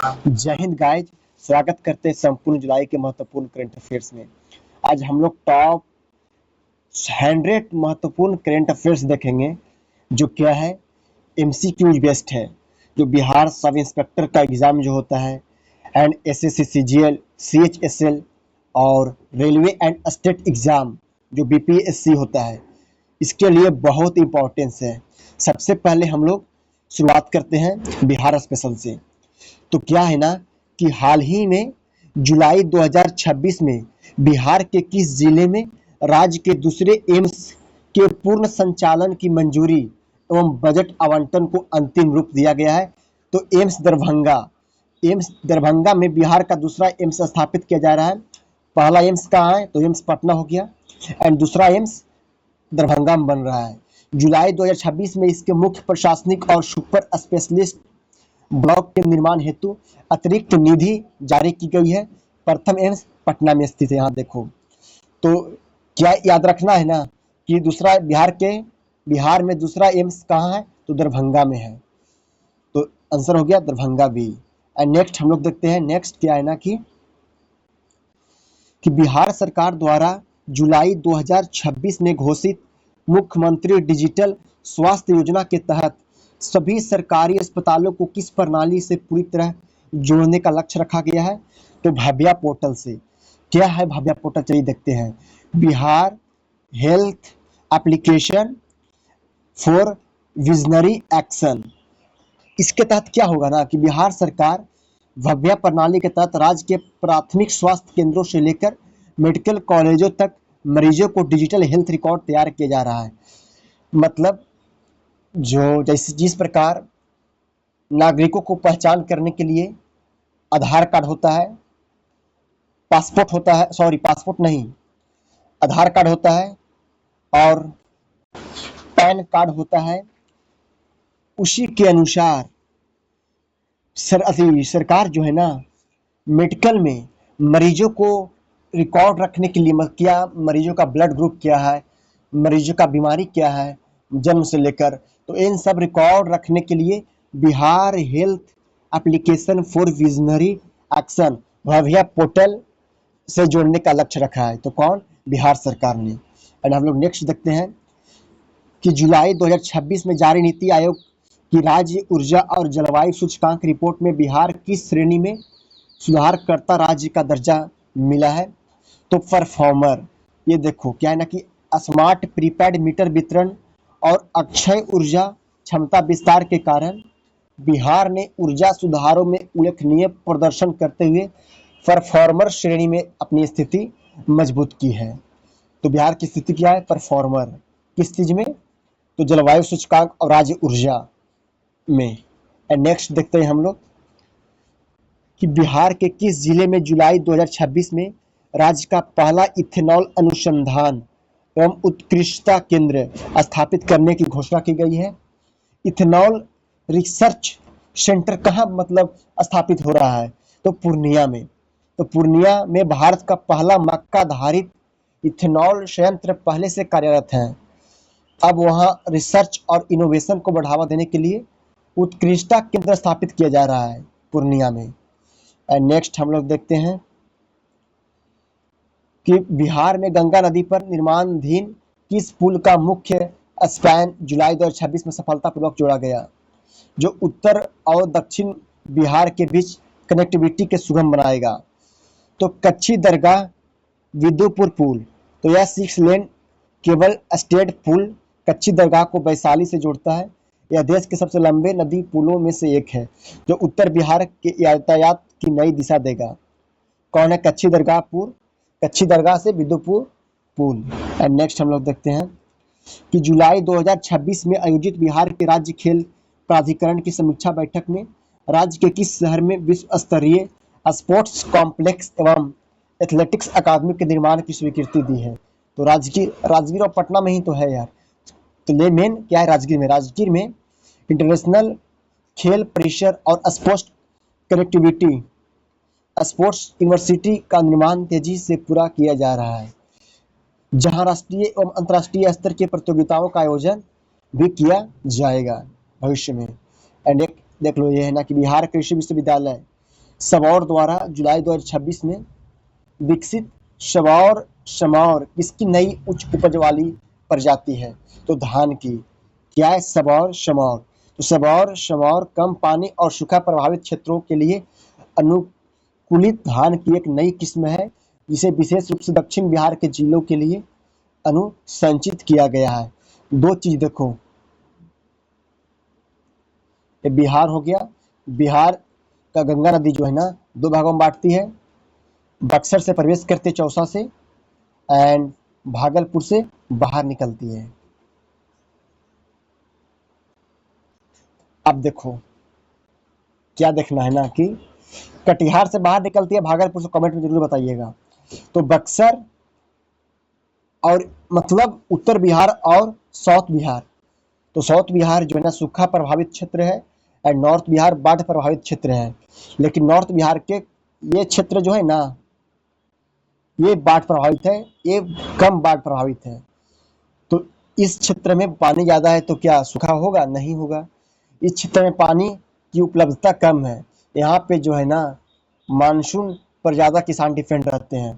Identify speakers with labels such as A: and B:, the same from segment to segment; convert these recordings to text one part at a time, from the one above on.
A: जय हिंद गाइज। स्वागत करते हैं संपूर्ण जुलाई के महत्वपूर्ण करंट अफेयर्स में। आज हम लोग टॉप 100 महत्वपूर्ण करंट अफेयर्स देखेंगे जो क्या है एमसीक्यू बेस्ड है। जो बिहार सब इंस्पेक्टर का एग्जाम जो होता है एंड एसएससी सीजीएल सीएचएसएल और रेलवे एंड स्टेट एग्जाम जो बीपीएससी होता है, इसके लिए बहुत इंपॉर्टेंस है। सबसे पहले हम लोग शुरुआत करते हैं बिहार स्पेशल से। तो क्या है ना कि हाल ही में जुलाई 2026 में बिहार के किस जिले में राज्य के दूसरे एम्स के पूर्ण संचालन की मंजूरी एवं बजट आवंटन को अंतिम रूप दिया गया है। तो एम्स दरभंगा में बिहार का दूसरा एम्स स्थापित किया जा रहा है। पहला एम्स कहाँ है? तो एम्स पटना हो गया एंड दूसरा एम्स दरभंगा में बन रहा है। जुलाई 2026 में इसके मुख्य प्रशासनिक और सुपर स्पेशलिस्ट ब्लॉक के निर्माण हेतु अतिरिक्त निधि जारी की गई है। प्रथम एम्स पटना में स्थित है। यहाँ देखो, तो क्या याद रखना है ना कि दूसरा बिहार में दूसरा एम्स कहाँ है? तो दरभंगा में है। तो आंसर हो गया दरभंगा भी। एंड नेक्स्ट हम लोग देखते हैं, नेक्स्ट क्या है ना कि बिहार सरकार द्वारा जुलाई 2026 में घोषित मुख्यमंत्री डिजिटल स्वास्थ्य योजना के तहत सभी सरकारी अस्पतालों को किस प्रणाली से पूरी तरह जोड़ने का लक्ष्य रखा गया है? तो भव्या पोर्टल से। क्या है भव्या पोर्टल? चलिए देखते हैं। Bihar health application for visionary action. इसके तहत क्या होगा ना कि बिहार सरकार भव्या प्रणाली के तहत राज्य के प्राथमिक स्वास्थ्य केंद्रों से लेकर मेडिकल कॉलेजों तक मरीजों को डिजिटल हेल्थ रिकॉर्ड तैयार किया जा रहा है। मतलब जिस प्रकार नागरिकों को पहचान करने के लिए आधार कार्ड होता है, पासपोर्ट नहीं, आधार कार्ड होता है और पैन कार्ड होता है, उसी के अनुसार सरकार जो है ना मेडिकल में मरीजों को रिकॉर्ड रखने के लिए क्या मरीजों का ब्लड ग्रुप क्या है, मरीजों का बीमारी क्या है जन्म से लेकर, तो इन सब रिकॉर्ड रखने के लिए Bihar health application for visionary action Bhavya portal से जोड़ने का लक्ष्य रखा है। तो कौन? बिहार सरकार ने। एंड हम लोग नेक्स्ट देखते हैं कि जुलाई 2026 में जारी नीति आयोग की राज्य ऊर्जा और जलवायु सूचकांक रिपोर्ट में बिहार किस श्रेणी में सुधारकर्ता राज्य का दर्जा मिला है? तो परफॉर्मर। ये देखो क्या है ना कि स्मार्ट प्रीपेड मीटर वितरण और अक्षय ऊर्जा क्षमता विस्तार के कारण बिहार ने ऊर्जा सुधारों में उल्लेखनीय प्रदर्शन करते हुए परफॉर्मर श्रेणी में अपनी स्थिति मजबूत की है। तो बिहार की स्थिति क्या है? परफॉर्मर। किस चीज में? तो जलवायु सूचकांक और राज्य ऊर्जा में। एंड नेक्स्ट देखते हैं हम लोग कि बिहार के किस जिले में जुलाई 2026 में राज्य का पहला इथेनॉल अनुसंधान एवं उत्कृष्टता केंद्र स्थापित करने की घोषणा की गई है? इथेनॉल रिसर्च सेंटर कहाँ मतलब स्थापित हो रहा है? तो पूर्णिया में। तो पूर्णिया में भारत का पहला मक्का आधारित इथेनॉल संयंत्र पहले से कार्यरत है। अब वहां रिसर्च और इनोवेशन को बढ़ावा देने के लिए उत्कृष्टता केंद्र स्थापित किया जा रहा है पूर्णिया में। एंड नेक्स्ट हम लोग देखते हैं कि बिहार में गंगा नदी पर निर्माणाधीन किस पुल का मुख्य स्पैन जुलाई 2026 में सफलतापूर्वक जोड़ा गया, जो उत्तर और दक्षिण बिहार के बीच कनेक्टिविटी के सुगम बनाएगा? तो कच्ची दरगाह विदुपुर पुल। तो यह 6 लेन केबल स्टेड पुल कच्ची दरगाह को वैशाली से जोड़ता है। यह देश के सबसे लंबे नदी पुलों में से एक है जो उत्तर बिहार के यातायात की नई दिशा देगा। कौन है? कच्ची दरगाह से विदुपुर पुल। एंड नेक्स्ट हम लोग देखते हैं कि जुलाई 2026 में आयोजित बिहार के राज्य खेल प्राधिकरण की समीक्षा बैठक में राज्य के किस शहर में विश्व स्तरीय स्पोर्ट्स कॉम्प्लेक्स एवं एथलेटिक्स अकादमी के निर्माण की स्वीकृति दी है? तो राजगीर और पटना में ही तो है यार। तो मेन क्या है? राजगीर में इंटरनेशनल खेल परिसर और स्पोर्ट्स यूनिवर्सिटी का निर्माण तेजी से पूरा किया जा रहा है, जहां राष्ट्रीय एवं अंतर्राष्ट्रीय स्तर के प्रतियोगिताओं का आयोजन भी किया जाएगा भविष्य में। एंड एक देख लो, ये है ना कि बिहार कृषि विश्वविद्यालय सबौर द्वारा जुलाई 2026 में विकसित सबौर समौर किसकी नई उच्च उपज वाली प्रजाति है? तो धान की। क्या है? सबौर समौर। तो सबौर समौर कम पानी और सूखा प्रभावित क्षेत्रों के लिए अनुकूलित धान की एक नई किस्म है, जिसे विशेष रूप से दक्षिण बिहार के जिलों के लिए अनुसंचित किया गया है। दो चीज देखो, ये बिहार हो गया, बिहार का गंगा नदी जो है ना दो भागों में बांटती है, बक्सर से प्रवेश करते चौसा से एंड भागलपुर से बाहर निकलती है। अब देखो क्या देखना है ना कि कटिहार से बाहर निकलती है, भागलपुर से, कमेंट में जरूर बताइएगा। तो बक्सर और मतलब उत्तर बिहार और साउथ बिहार, तो साउथ बिहार जो है ना सूखा प्रभावित क्षेत्र है एंड नॉर्थ बिहार बाढ़ प्रभावित क्षेत्र है। लेकिन नॉर्थ बिहार के ये क्षेत्र जो है ना ये बाढ़ प्रभावित है, ये कम बाढ़ प्रभावित है। तो इस क्षेत्र में पानी ज़्यादा है तो क्या सूखा होगा? नहीं होगा। इस क्षेत्र में पानी की उपलब्धता कम है, यहाँ पे जो है ना मानसून पर ज़्यादा किसान डिपेंड रहते हैं।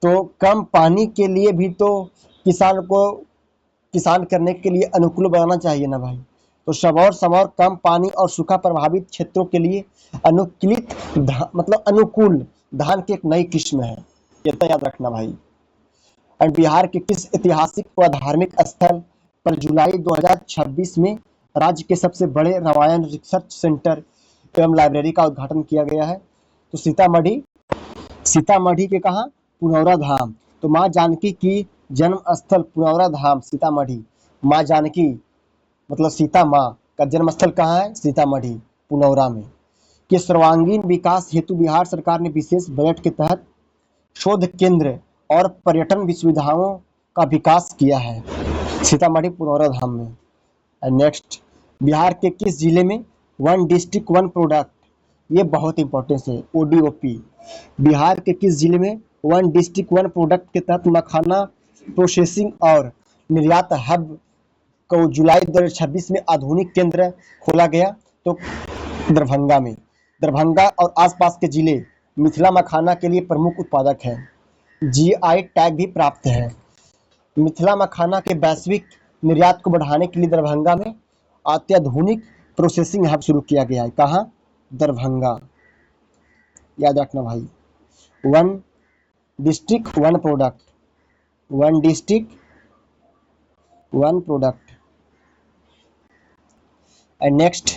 A: तो कम पानी के लिए भी तो किसान करने के लिए अनुकूल बनाना चाहिए ना भाई। तो सबौर समौर कम पानी और सूखा प्रभावित क्षेत्रों के लिए अनुकूलित मतलब अनुकूल धान की एक नई किस्म है, ये तो याद रखना भाई। एंड बिहार के किस ऐतिहासिक व धार्मिक स्थल पर जुलाई 2026 में राज्य के सबसे बड़े रामायण रिसर्च सेंटर एवं लाइब्रेरी का उद्घाटन किया गया है? तो सीतामढ़ी के कहा? पुनौरा धाम। तो माँ जानकी की जन्म स्थल पुनौरा धाम सीतामढ़ी। माँ जानकी मतलब सीता माँ का जन्म स्थल कहाँ है? सीतामढ़ी पुनौरा में। कि सर्वांगीण विकास हेतु बिहार सरकार ने विशेष बजट के तहत शोध केंद्र और पर्यटन सुविधाओं का विकास किया है? सीतामढ़ी पुनौरा धाम में। नेक्स्ट, बिहार के किस जिले में वन डिस्ट्रिक्ट वन प्रोडक्ट, ये बहुत इंपॉर्टेंट है, ODOP, बिहार के किस जिले में वन डिस्ट्रिक्ट वन प्रोडक्ट के तहत मखाना प्रोसेसिंग और निर्यात हब को जुलाई 2026 में आधुनिक केंद्र खोला गया? तो दरभंगा में। दरभंगा और आसपास के जिले मिथिला मखाना के लिए प्रमुख उत्पादक हैं, GI टैग भी प्राप्त है। मिथिला मखाना के वैश्विक निर्यात को बढ़ाने के लिए दरभंगा में अत्याधुनिक प्रोसेसिंग हब शुरू किया गया है। कहाँ? दरभंगा। याद रखना भाई, one district one product, one district one product. And next,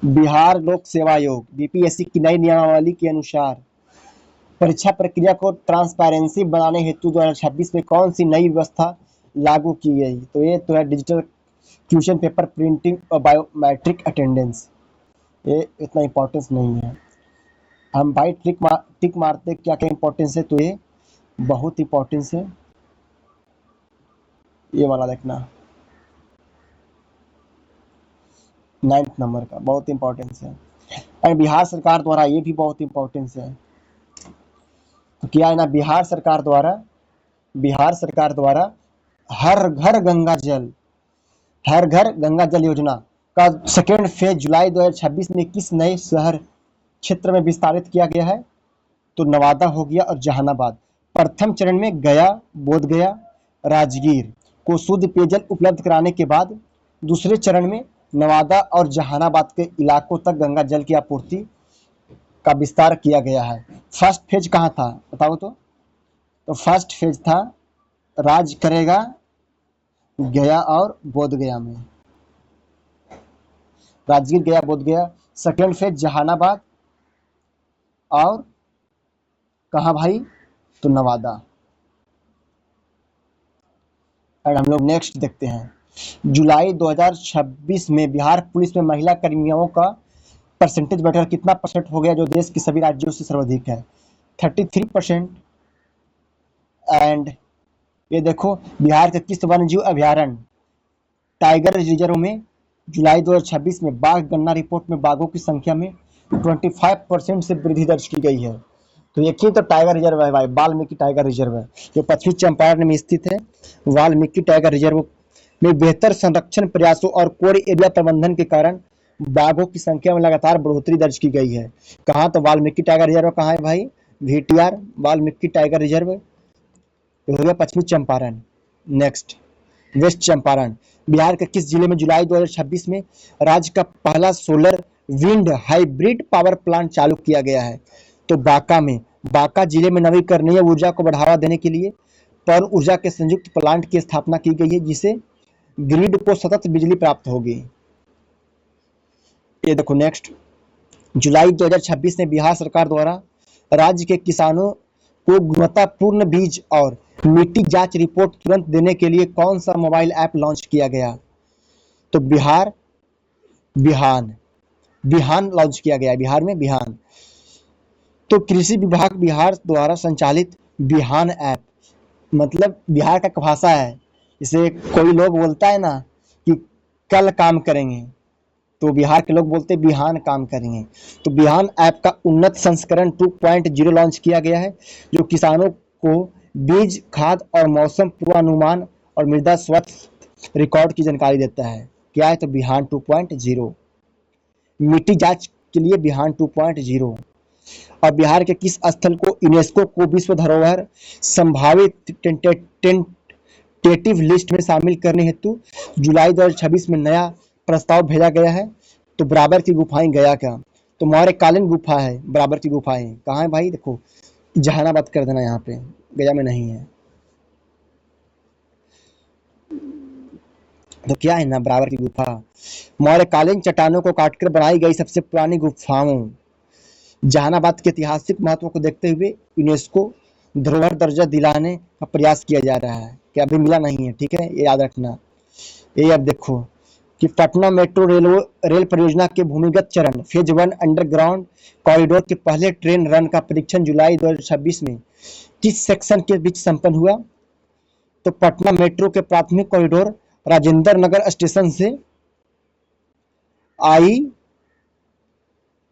A: Bihar लोक सेवा आयोग BPSC की नई नियमावली के अनुसार परीक्षा प्रक्रिया को ट्रांसपेरेंसी बनाने हेतु 2026 में कौन सी नई व्यवस्था लागू की गई? तो ये तो है डिजिटल क्वेश्चन पेपर प्रिंटिंग और बायोमेट्रिक अटेंडेंस। ये इतना इम्पोर्टेंस नहीं है, हम भाई टिक मारते क्या क्या इम्पोर्टेंस है, तो ये बहुत इम्पोर्टेंस है, ये वाला देखना 9th नंबर का बहुत इम्पोर्टेंस है। और बिहार सरकार द्वारा ये भी बहुत इम्पोर्टेंस है। तो क्या है ना, बिहार सरकार द्वारा हर घर गंगा जल योजना का सेकेंड फेज जुलाई 2026 में किस नए शहर क्षेत्र में विस्तारित किया गया है? तो नवादा हो गया और जहानाबाद। प्रथम चरण में गया, बोधगया, राजगीर को शुद्ध पेयजल उपलब्ध कराने के बाद दूसरे चरण में नवादा और जहानाबाद के इलाकों तक गंगा जल की आपूर्ति का विस्तार किया गया है। फर्स्ट फेज कहाँ था बताओ? तो फर्स्ट फेज था राज करेगा गया और बोधगया में, राजगीर, गया, बोधगया। सेकेंड फेज जहानाबाद और कहाँ भाई? तो नवादा। और हम लोग नेक्स्ट देखते हैं, जुलाई 2026 में बिहार पुलिस में महिला कर्मियों का परसेंटेज बढ़कर कितना % हो गया, जो देश के सभी राज्यों से सर्वाधिक है? 33%। एंड ये देखो, बिहार के किस वन्यजीव अभ्यारण्य टाइगर रिजर्व में जुलाई 2026 में बाघ गणना रिपोर्ट में बाघों की संख्या में 25% से वृद्धि दर्ज की गई है? तो यकीन तो टाइगर रिजर्व है भाई, वाल्मीकि टाइगर रिजर्व है, जो पश्चिमी चंपारण में स्थित है। वाल्मीकि टाइगर रिजर्व में बेहतर संरक्षण प्रयासों और कोर एरिया प्रबंधन के कारण बाघों की संख्या में लगातार बढ़ोतरी दर्ज की गई है। कहाँ? तो वाल्मीकि टाइगर रिजर्व कहाँ है भाई? VTR वाल्मीकि टाइगर रिजर्व हो गया पश्चिमी चंपारण। Next, west Champaran. बिहार के किस जिले में जुलाई 2026 में राज्य का पहला solar wind hybrid power plant चालू किया गया है? तो बांका में। बांका जिले में नवीकरणीय ऊर्जा को बढ़ावा देने के लिए पवन ऊर्जा के संयुक्त प्लांट की स्थापना की गई है, जिससे ग्रिड को सतत बिजली प्राप्त होगी। ये देखो नेक्स्ट, जुलाई 2026 में बिहार सरकार द्वारा राज्य के किसानों को गुणवत्तापूर्ण बीज और मिट्टी जांच रिपोर्ट तुरंत देने के लिए कौन सा मोबाइल ऐप लॉन्च किया गया? तो बिहान बिहान लॉन्च किया गया है। बिहार में बिहान। तो कृषि विभाग बिहार द्वारा संचालित बिहान ऐप, मतलब बिहार का भाषा है। इसे कोई लोग बोलता है ना कि कल काम करेंगे, तो बिहार के लोग बोलते बिहान काम करेंगे। तो बिहान ऐप का उन्नत संस्करण 2.0 लॉन्च किया गया है, जो किसानों को बीज, खाद और मौसम पूर्वानुमान और मृदा स्वास्थ्य रिकॉर्ड की जानकारी देता है। क्या है? तो बिहान 2.0। मिट्टी जांच के लिए बिहान 2.0। और बिहार के किस स्थल को यूनेस्को को विश्व धरोहर संभावित टेंटेटिव लिस्ट में शामिल करने हेतु जुलाई 2026 में नया प्रस्ताव भेजा गया है? तो बराबर की गुफाएं गया का। तो मौर्यकालीन गुफा है बराबर की गुफाएं। कहाँ है भाई? देखो जहानाबाद कर देना, यहाँ पे गया में नहीं है। तो क्या है ना, बराबर की गुफा। मौर्यकालीन चट्टानों को काटकर बनाई गई सबसे पुरानी गुफाओं। जहानाबाद के ऐतिहासिक महत्व को देखते हुए यूनेस्को धरोहर दर्जा दिलाने का प्रयास किया जा रहा है, कि अभी मिला नहीं है। ठीक है, ये याद रखना। ये अब देखो कि पटना मेट्रो रेल परियोजना के भूमिगत चरण फेज 1 अंडरग्राउंड कॉरिडोर के पहले ट्रेन रन का परीक्षण जुलाई 2026 में किस सेक्शन के बीच संपन्न हुआ? तो पटना मेट्रो के प्राथमिक कॉरिडोर राजेंद्र नगर स्टेशन से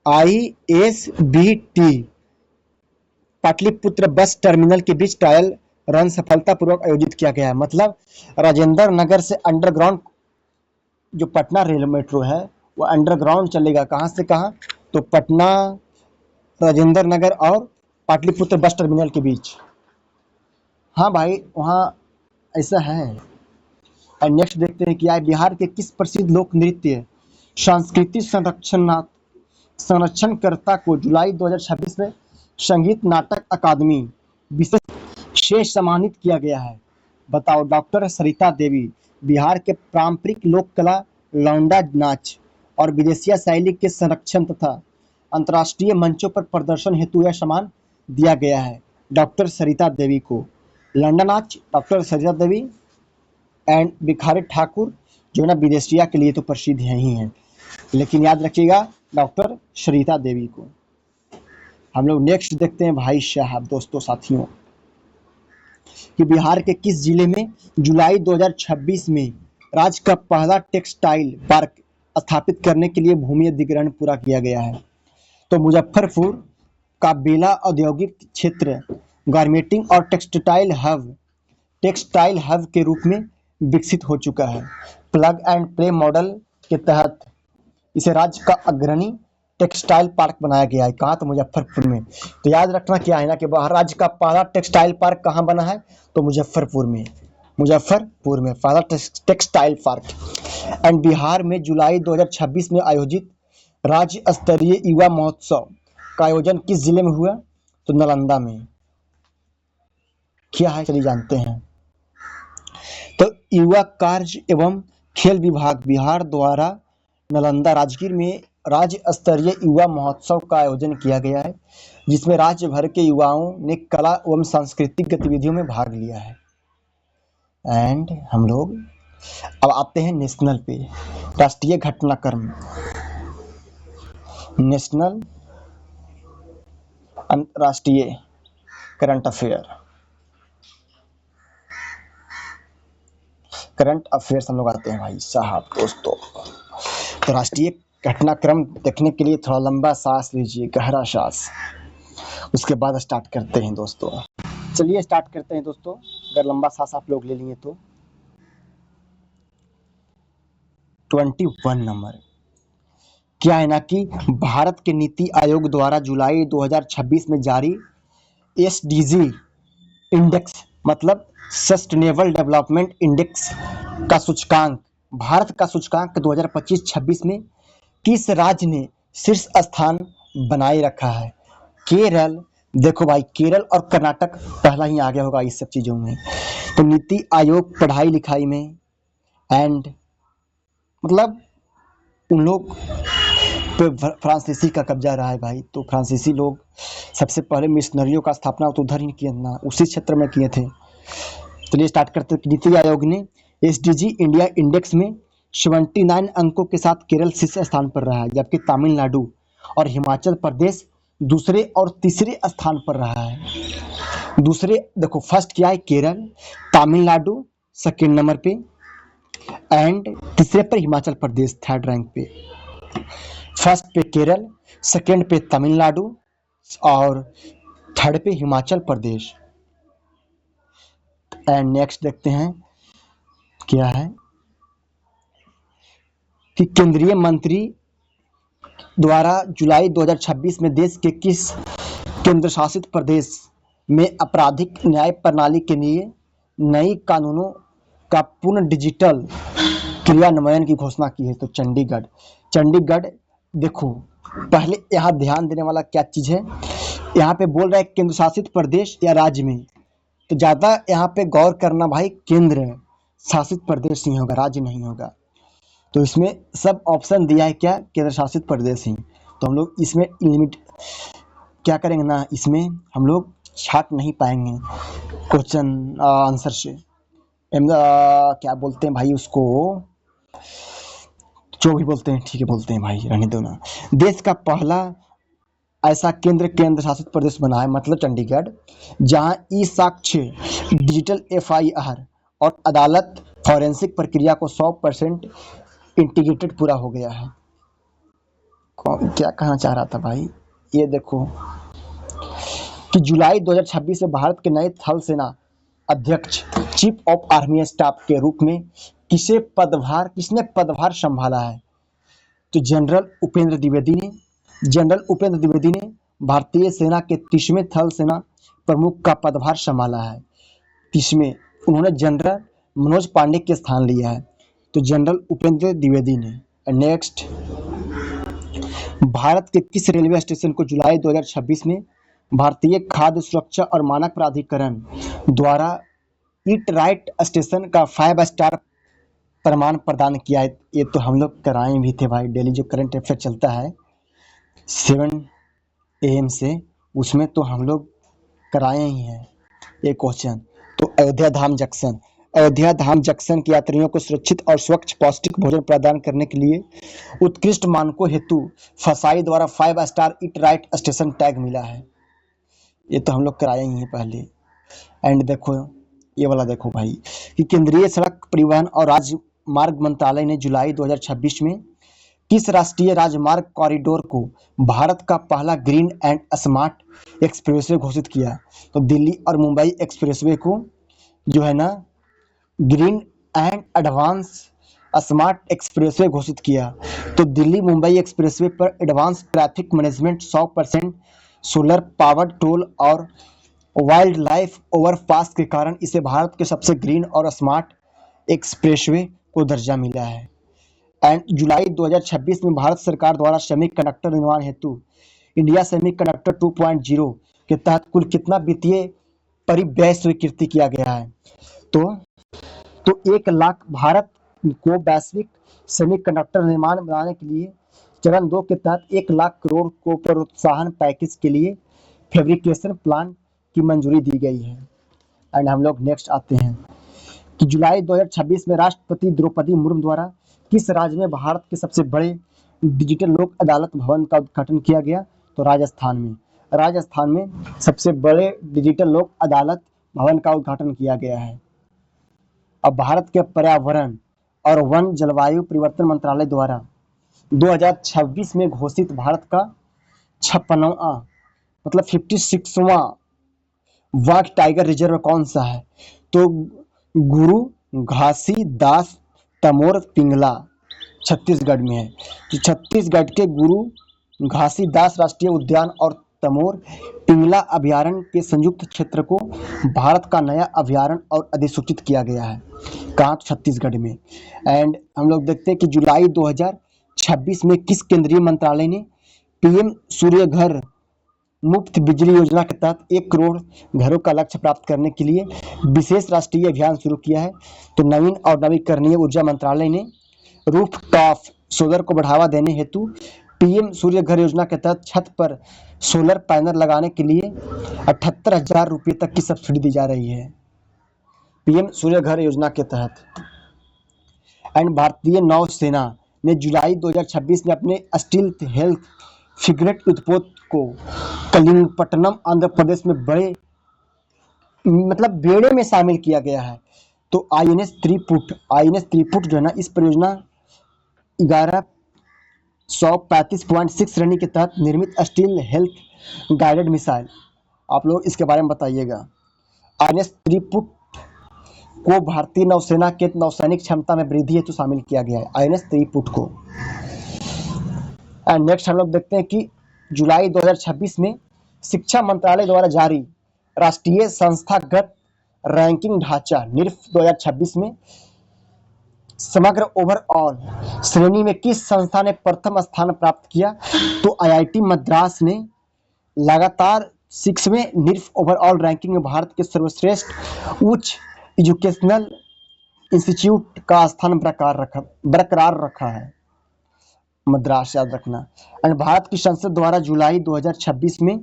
A: ISBT पाटलिपुत्र बस टर्मिनल के बीच ट्रायल रन सफलतापूर्वक आयोजित किया गया है। मतलब राजेंद्र नगर से अंडरग्राउंड जो पटना रेल मेट्रो है वो अंडरग्राउंड चलेगा। कहाँ से कहाँ? तो पटना, राजेंद्र नगर और पाटलिपुत्र बस टर्मिनल के बीच। हाँ भाई, वहाँ ऐसा है। और नेक्स्ट देखते हैं कि आज बिहार के किस प्रसिद्ध लोक नृत्य सांस्कृतिक संरक्षणकर्ता को जुलाई 2026 में संगीत नाटक अकादमी विशेष सम्मानित किया गया है? बताओ। डॉक्टर सरिता देवी। बिहार के पारंपरिक लोक कला लौंडा नाच और विदेशिया शैली के संरक्षण तथा अंतर्राष्ट्रीय मंचों पर प्रदर्शन हेतु यह सम्मान दिया गया है डॉक्टर सरिता देवी को। लौंडा नाच डॉक्टर सरिता देवी एंड भिखारी ठाकुर जो ना विदेशिया के लिए तो प्रसिद्ध है ही हैं, लेकिन याद रखिएगा डॉक्टर सरिता देवी को। हम लोग नेक्स्ट देखते हैं भाई साहब दोस्तों साथियों कि बिहार के किस जिले में जुलाई 2026 में राज्य का पहला टेक्सटाइल पार्क स्थापित करने के लिए भूमि अधिग्रहण पूरा किया गया है? तो मुजफ्फरपुर का बेला औद्योगिक क्षेत्र गारमेंटिंग और टेक्सटाइल हब के रूप में विकसित हो चुका है। प्लग एंड प्ले मॉडल के तहत इसे राज्य का अग्रणी टेक्सटाइल पार्क बनाया गया है। कहाँ? तो मुजफ्फरपुर में। तो याद रखना क्या है ना कि बाहर राज्य का पहला टेक्सटाइल पार्क कहाँ बना है? तो मुजफ्फरपुर में पहला टेक्सटाइल पार्क। एंड बिहार में जुलाई 2026 में आयोजित राज्य स्तरीय युवा महोत्सव का आयोजन किस जिले में हुआ? तो नालंदा में। क्या है चलिए जानते हैं। तो युवा कार्य एवं खेल विभाग बिहार द्वारा नालंदा राजगीर में राज्य स्तरीय युवा महोत्सव का आयोजन किया गया है, जिसमें राज्य भर के युवाओं ने कला एवं सांस्कृतिक गतिविधियों में भाग लिया है। एंड हम लोग अब आते हैं नेशनल पे। राष्ट्रीय घटनाक्रम, नेशनल राष्ट्रीय करंट अफेयर्स हम लोग आते हैं भाई साहब दोस्तों। तो राष्ट्रीय घटनाक्रम देखने के लिए थोड़ा लंबा सांस लीजिए, गहरा सांस, उसके बाद स्टार्ट करते हैं दोस्तों। चलिए स्टार्ट करते हैं दोस्तों। अगर लंबा सांस आप लोग ले लिए तो 21 नंबर क्या है ना कि भारत के नीति आयोग द्वारा जुलाई 2026 में जारी एसडीजी इंडेक्स मतलब सस्टेनेबल डेवलपमेंट इंडेक्स का सूचकांक, भारत का सूचकांक 2025-26 में किस राज्य ने शीर्ष स्थान बनाए रखा है? केरल। देखो भाई, केरल और कर्नाटक पहला ही आ गया होगा इस सब चीजों में। तो नीति आयोग पढ़ाई लिखाई में एंड मतलब उन लोग पे फ्रांसीसी का कब्जा रहा है भाई। तो फ्रांसीसी लोग सबसे पहले मिशनरियों का स्थापना तो उधर ही किया ना, उसी क्षेत्र में किए थे। चलिए स्टार्ट करते हैं। नीति आयोग ने एसडीजी इंडिया इंडेक्स में 79 अंकों के साथ केरल शीर्ष स्थान पर रहा है, जबकि तमिलनाडु और हिमाचल प्रदेश दूसरे और तीसरे स्थान पर रहा है। दूसरे देखो, फर्स्ट क्या है केरल, तमिलनाडु सेकेंड नंबर पे एंड तीसरे पर हिमाचल प्रदेश थर्ड रैंक पे। फर्स्ट पे केरल, सेकेंड पे तमिलनाडु और थर्ड पे हिमाचल प्रदेश। एंड नेक्स्ट देखते हैं क्या है कि केंद्रीय मंत्री द्वारा जुलाई 2026 में देश के किस केंद्र शासित प्रदेश में आपराधिक न्याय प्रणाली के लिए नई कानूनों का पूर्ण डिजिटल क्रियान्वयन की घोषणा की है? तो चंडीगढ़। चंडीगढ़ देखो, पहले यहाँ ध्यान देने वाला क्या चीज है, यहाँ पे बोल रहा है केंद्र शासित प्रदेश या राज्य में, तो ज्यादा यहाँ पे गौर करना भाई, केंद्र शासित प्रदेश नहीं होगा, राज्य नहीं होगा। तो इसमें सब ऑप्शन दिया है क्या, केंद्र शासित प्रदेश ही। तो हम लोग इसमें लिमिट क्या करेंगे ना, इसमें हम लोग छाट नहीं पाएंगे क्वेश्चन आंसर से। क्या बोलते हैं भाई उसको, जो भी बोलते हैं ठीक है, बोलते हैं भाई, रहने दो ना। देश का पहला ऐसा केंद्र शासित प्रदेश बना है मतलब चंडीगढ़, जहां ई साक्ष्य, डिजिटल एफआईआर और अदालत फॉरेंसिक प्रक्रिया को 100% इंटीग्रेटेड पूरा हो गया है। क्या कहना चाह रहा था भाई, ये देखो कि जुलाई 2026 में भारत के नए थल सेना अध्यक्ष चीफ ऑफ आर्मी स्टाफ के रूप में किसने पदभार संभाला है? तो जनरल उपेंद्र द्विवेदी ने भारतीय सेना के 30वें थल सेना प्रमुख का पदभार संभाला है। 30वें उन्होंने जनरल मनोज पांडे के स्थान लिया है। तो जनरल उपेंद्र द्विवेदी ने। नेक्स्ट, भारत के किस रेलवे स्टेशन को जुलाई 2026 में भारतीय खाद्य सुरक्षा और मानक प्राधिकरण द्वारा ईट राइट स्टेशन का 5 स्टार प्रमाण प्रदान किया है? ये तो हम लोग कराए भी थे भाई, डेली जो करंट अफेयर चलता है 7 AM से, उसमें तो हम लोग कराए ही हैं ये क्वेश्चन। तो अयोध्या धाम जंक्शन के यात्रियों को सुरक्षित और स्वच्छ पौष्टिक भोजन प्रदान करने के लिए उत्कृष्ट मानकों हेतु फसाई द्वारा 5 star eat right station tag मिला है। ये तो हम लोग कराए ही हैं पहले। एंड देखो ये वाला देखो भाई कि केंद्रीय सड़क परिवहन और राजमार्ग मंत्रालय ने जुलाई 2026 में किस राष्ट्रीय राजमार्ग कॉरिडोर को भारत का पहला ग्रीन एंड स्मार्ट एक्सप्रेसवे घोषित किया? तो दिल्ली और मुंबई एक्सप्रेसवे को जो है ना green and advance smart expressway घोषित किया। तो दिल्ली मुंबई एक्सप्रेसवे पर advance traffic management, 100% solar powered toll और वाइल्ड लाइफ ओवरपास के कारण इसे भारत के सबसे ग्रीन और स्मार्ट एक्सप्रेसवे को दर्जा मिला है। एंड जुलाई 2026 में भारत सरकार द्वारा सेमीकंडक्टर निर्माण हेतु इंडिया सेमीकंडक्टर 2.0 के तहत कुल कितना वित्तीय परिव्यय स्वीकृति किया गया है? तो 1 लाख भारत को वैश्विक सेमीकंडक्टर निर्माण बनाने के लिए चरण 2 के तहत 1 लाख करोड़ को प्रोत्साहन पैकेज के लिए फैब्रिकेशन प्लान की मंजूरी दी गई है। एंड हम लोग नेक्स्ट आते हैं कि जुलाई 2026 में राष्ट्रपति द्रौपदी मुर्मू द्वारा किस राज्य में भारत के सबसे बड़े डिजिटल लोक अदालत भवन का उद्घाटन किया गया? तो राजस्थान में सबसे बड़े डिजिटल लोक अदालत भवन का उद्घाटन किया गया है। अब भारत के पर्यावरण और वन जलवायु परिवर्तन मंत्रालय द्वारा 2026 में घोषित भारत का 56वां मतलब 56वां वाघ टाइगर रिजर्व कौन सा है? तो गुरु घासीदास तमोर पिंगला। छत्तीसगढ़ में है। तो छत्तीसगढ़ के गुरु घासीदास राष्ट्रीय उद्यान और तमोर पिंगला अभयारण्य के संयुक्त क्षेत्र को भारत का नया अभयारण्य और अधिसूचित किया गया है। कहाँ? तो छत्तीसगढ़ में। एंड हम लोग देखते हैं कि जुलाई 2026 में किस केंद्रीय मंत्रालय ने पीएम सूर्य घर मुफ्त बिजली योजना के तहत 1 करोड़ घरों का लक्ष्य प्राप्त करने के लिए विशेष राष्ट्रीय अभियान शुरू किया है? तो नवीन और नवीकरणीय ऊर्जा मंत्रालय ने रूफटॉप सोलर को बढ़ावा देने हेतु पीएम सूर्य घर योजना के तहत छत पर सोलर पैनल लगाने के लिए 78,000 रुपये तक की सब्सिडी दी जा रही है, पीएम सूर्य घर योजना के तहत। एंड भारतीय नौसेना ने जुलाई 2026 में अपने स्टील्थ हेल्थ फ्रिगेट युद्धपोत को कलिंगपट्टनम आंध्र प्रदेश में बेड़े में शामिल किया गया है। तो आईएनएस त्रिपुट जो है ना, इस परियोजना 1135.6 श्रेणी के तहत निर्मित स्टील हेल्थ गाइडेड मिसाइल, आप लोग इसके बारे में बताइएगा। आईएनएस त्रिपुट को भारतीय नौसेना के नौसैनिक क्षमता में वृद्धि हेतु शामिल किया गया है, आईएनएस त्रिपुट को। एंड नेक्स्ट हम लोग देखते हैं कि जुलाई 2026 में शिक्षा मंत्रालय द्वारा जारी राष्ट्रीय संस्थागत रैंकिंग ढांचा निरफ 2026 में समग्र ओवरऑल श्रेणी में किस संस्था ने प्रथम स्थान प्राप्त किया? तो आईआईटी मद्रास ने लगातार 6वें निरफ ओवरऑल रैंकिंग में भारत के सर्वश्रेष्ठ उच्च एजुकेशनल इंस्टीट्यूट का स्थान बरकरार रखा है। मद्रास याद रखना। और भारत की संसद द्वारा जुलाई 2026 में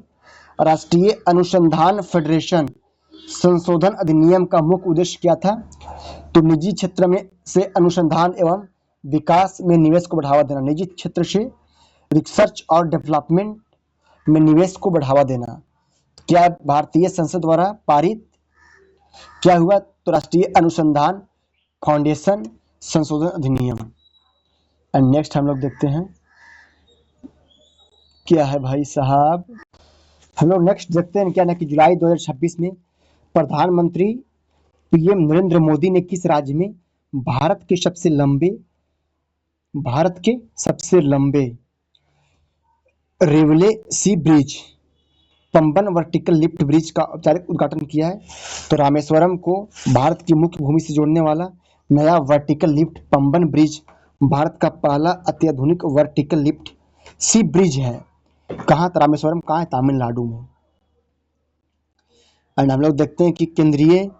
A: राष्ट्रीय अनुसंधान फेडरेशन संशोधन अधिनियम का मुख्य उद्देश्य क्या था? तो निजी क्षेत्र में से अनुसंधान एवं विकास में निवेश को बढ़ावा देना, निजी क्षेत्र से रिसर्च और डेवलपमेंट में निवेश को बढ़ावा देना। क्या भारतीय संसद द्वारा पारित क्या हुआ? तो राष्ट्रीय अनुसंधान फाउंडेशन संशोधन अधिनियम। एंड नेक्स्ट हम लोग देखते हैं क्या है भाई साहब, हम लोग नेक्स्ट देखते हैं क्या ना कि जुलाई 2026 में प्रधानमंत्री पीएम नरेंद्र मोदी ने किस राज्य में भारत के सबसे लंबे railway sea bridge Pamban vertical lift bridge का औपचारिक उद्घाटन किया है? तो रामेश्वरम को भारत की मुख्य भूमि से जोड़ने वाला नया vertical lift Pamban bridge Bharat का पहला अत्याधुनिक वर्टिकल लिफ्ट सी ब्रिज है। कहाँ? रामेश्वरम कहाँ है? तमिलनाडु में। एंड हम लोग देखते हैं कि केंद्रीय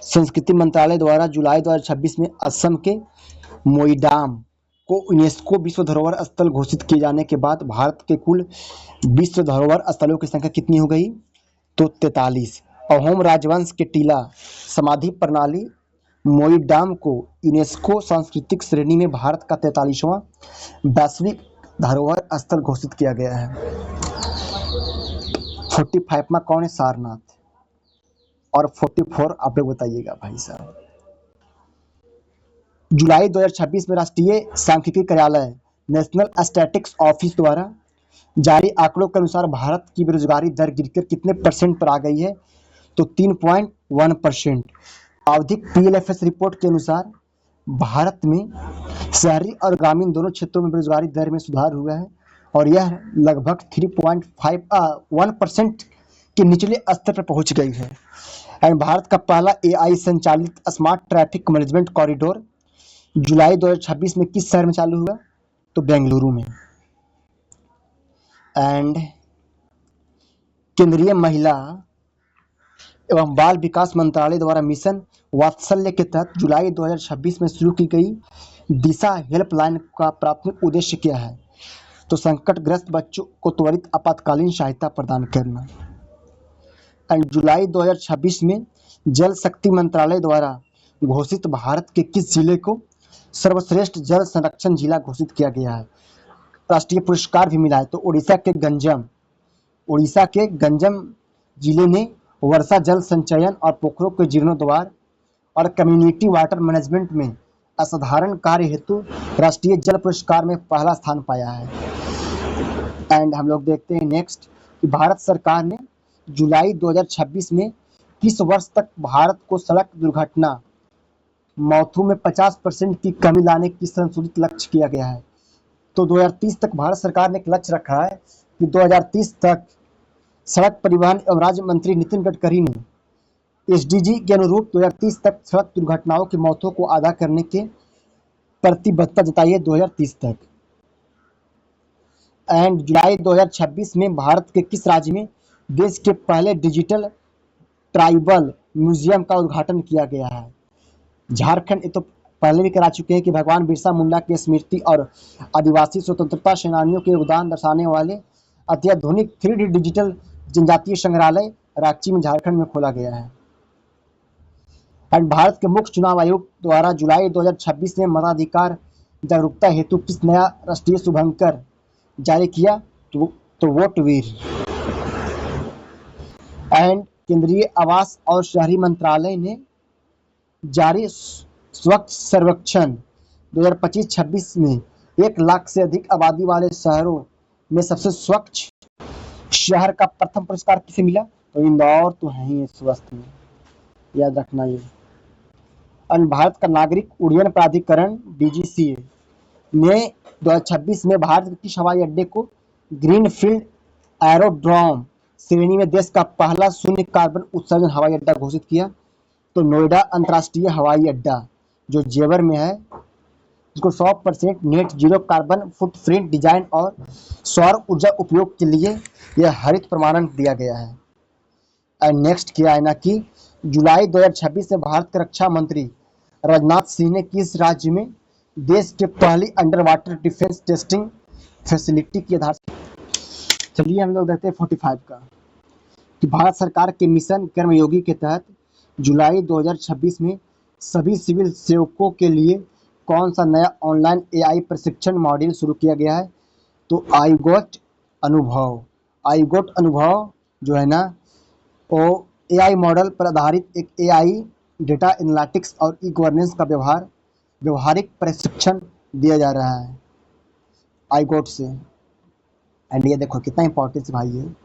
A: संस्कृति मंत्रालय द्वारा जुलाई 2026 में असम के मोईडाम को यूनेस्को विश्व धरोहर स्थल घोषित किए जाने के बाद भारत के कुल विश्व धरोहर स्थलों की संख्या कितनी हो गई? तो 43। अहोम राजवंश के टीला समाधि प्रणाली मोईडाम को यूनेस्को सांस्कृतिक श्रेणी में भारत का 43वां वैश्विक धरोहर स्थल घोषित किया गया है। 45वां कौन है? सारनाथ। और 44 आप लोग बताइएगा भाई साहब। जुलाई 2026 में राष्ट्रीय सांख्यिकी कार्यालय नेशनल स्टैटिस्टिक्स ऑफिस द्वारा जारी आंकड़ों के अनुसार भारत की बेरोजगारी दर गिरकर कितने परसेंट पर आ गई है? तो 3.1%। आवधिक पीएलएफएस रिपोर्ट के अनुसार भारत में शहरी और ग्रामीण दोनों क्षेत्रों में बेरोजगारी दर में सुधार हुआ है और यह लगभग 3.1% के निचले स्तर पर पहुंच गई है। एंड भारत का पहला एआई संचालित स्मार्ट ट्रैफिक मैनेजमेंट कॉरिडोर जुलाई 2026 में किस शहर में चालू हुआ? तो बेंगलुरु में। एंड केंद्रीय महिला एवं बाल विकास मंत्रालय द्वारा मिशन वात्सल्य के तहत जुलाई 2026 में शुरू की गई दिशा हेल्पलाइन का प्राथमिक उद्देश्य क्या है? तो संकटग्रस्त बच्चों को त्वरित आपातकालीन सहायता प्रदान करना। एंड जुलाई 2026 में जल शक्ति मंत्रालय द्वारा घोषित भारत के किस जिले को सर्वश्रेष्ठ जल संरक्षण जिला घोषित किया गया है? राष्ट्रीय पुरस्कार भी मिला है। तो उड़ीसा के गंजम जिले ने वर्षा जल संचयन और पोखरों के जीर्णोद्धार और कम्युनिटी वाटर मैनेजमेंट में असाधारण कार्य हेतु राष्ट्रीय जल पुरस्कार में पहला स्थान पाया है। एंड हम लोग देखते हैं नेक्स्ट कि भारत सरकार ने जुलाई 2026 में किस वर्ष तक भारत को सड़क दुर्घटना मौतों में 50% की कमी लाने की संशोधित लक्ष्य किया गया है। तो 2030 तक भारत सरकार ने एक लक्ष्य रखा है कि 2030 तक सड़क परिवहन एवं राज्य मंत्री नितिन गडकरी ने एसडीजी के अनुरूप 2030 तक सड़क दुर्घटनाओं की मौतों को आधा करने के प्रतिबद्धता जताई है 2030 तक। एंड जुलाई 2026 में भारत के किस राज्य में देश के पहले डिजिटल ट्राइबल म्यूजियम का उद्घाटन किया गया है? झारखंड। ये तो पहले भी करा चुके हैं कि भगवान बिरसा मुंडा की स्मृति और आदिवासी स्वतंत्रता सेनानियों के योगदान दर्शाने वाले अत्याधुनिक 3D डिजिटल जनजातीय संग्रहालय रांची में झारखंड में खोला गया है। एंड भारत के मुख्य चुनाव आयोग द्वारा जुलाई 2026 में मताधिकार जागरूकता हेतु किस नया राष्ट्रीय शुभंकर जारी किया? तो वोट वीर। एंड केंद्रीय आवास और शहरी मंत्रालय ने जारी स्वच्छ सर्वेक्षण 2025-26 में 1 लाख से अधिक आबादी वाले शहरों में सबसे स्वच्छ शहर का प्रथम पुरस्कार किसे मिला? तो इंदौर तो है ही स्वस्थ में, याद रखना ये। और भारत का नागरिक उड्डयन प्राधिकरण डीजीसीए ने 2026 में भारत के किस हवाई अड्डे को ग्रीनफील्ड एरोड्रोम श्रेणी में देश का पहला शून्य कार्बन उत्सर्जन हवाई अड्डा घोषित किया? तो नोएडा अंतर्राष्ट्रीय हवाई अड्डा जो जेवर में है, इसको 100% net zero carbon footprint design और सौर ऊर्जा उपयोग के लिए यह हरित प्रमाणन दिया गया है। एंड नेक्स्ट क्या है ना कि जुलाई 2026 में भारत के रक्षा मंत्री राजनाथ सिंह ने किस राज्य में देश के पहली under water defence testing facility की आधारशिला? चलिए हम लोग देखते हैं 45 का कि भारत सरकार के मिशन कर्मयोगी के तहत जुलाई 2026 में सभी सिविल सेवकों के लिए कौन सा नया ऑनलाइन एआई प्रशिक्षण मॉड्यूल शुरू किया गया है? तो आईगोट अनुभव जो है ना वो एआई मॉडल पर आधारित एक एआई डेटा एनालिटिक्स और ई गवर्नेंस का व्यवहारिक प्रशिक्षण दिया जा रहा है आईगोट से। एंड ये देखो कितना इंपॉर्टेंस भाई है।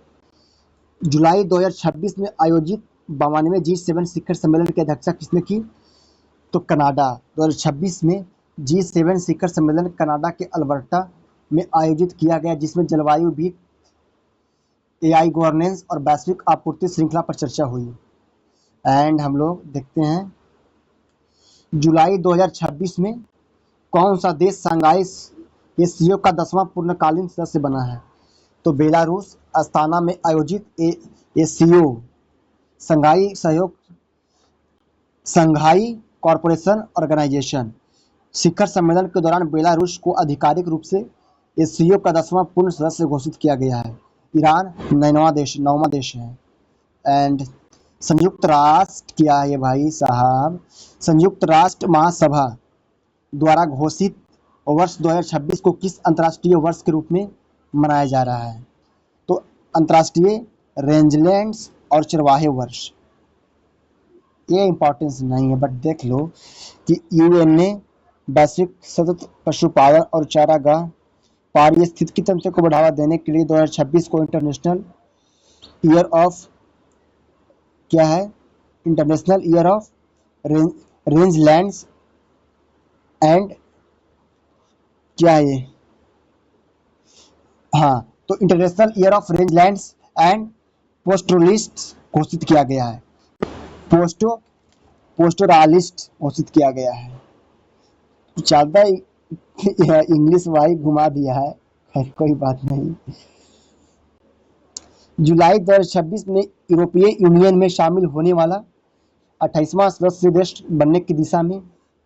A: जुलाई 2026 में आयोजित 92वें G7 शिखर सम्मेलन की अध्यक्षता किसने की? तो कनाडा। 2026 में G7 शिखर सम्मेलन कनाडा के अल्बर्टा में आयोजित किया गया, जिसमें जलवायु भी एआई गवर्नेंस और वैश्विक आपूर्ति श्रृंखला पर चर्चा हुई। एंड हम लोग देखते हैं जुलाई 2026 में कौन सा देश शंघाई एससीओ का 10वां पूर्णकालीन सदस्य बना है? तो बेलारूस। अस्ताना में आयोजित एससीओ शंघाई कॉरपोरेशन ऑर्गेनाइजेशन शिखर सम्मेलन के दौरान बेलारूस को आधिकारिक रूप से एससीओ का 10वां पूर्ण सदस्य घोषित किया गया है। ईरान 9वां देश है। एंड संयुक्त राष्ट्र क्या है भाई साहब? संयुक्त राष्ट्र महासभा द्वारा घोषित वर्ष 2026 को किस अंतर्राष्ट्रीय वर्ष के रूप में मनाया जा रहा है? तो अंतर्राष्ट्रीय रेंजलैंड्स और चरवाहे वर्ष। ये इंपॉर्टेंस नहीं है, बट देख लो कि यूएन ने वैश्विक सतत पशुपालन और चारागाह पारिस्थितिकी तंत्र को बढ़ावा देने के लिए 2026 को इंटरनेशनल ईयर ऑफ क्या है? International year of rangelands and क्या है ये? हाँ, तो international year of rangelands and pastoralists घोषित किया गया है। पोस्टोरलिस्ट घोषित किया गया है। ज़्यादा इंग्लिश भाई घुमा दिया है, खैर कोई बात नहीं। जुलाई 2026 में यूरोपीय यूनियन में शामिल होने वाला 28वां सदस्य देश बनने की दिशा में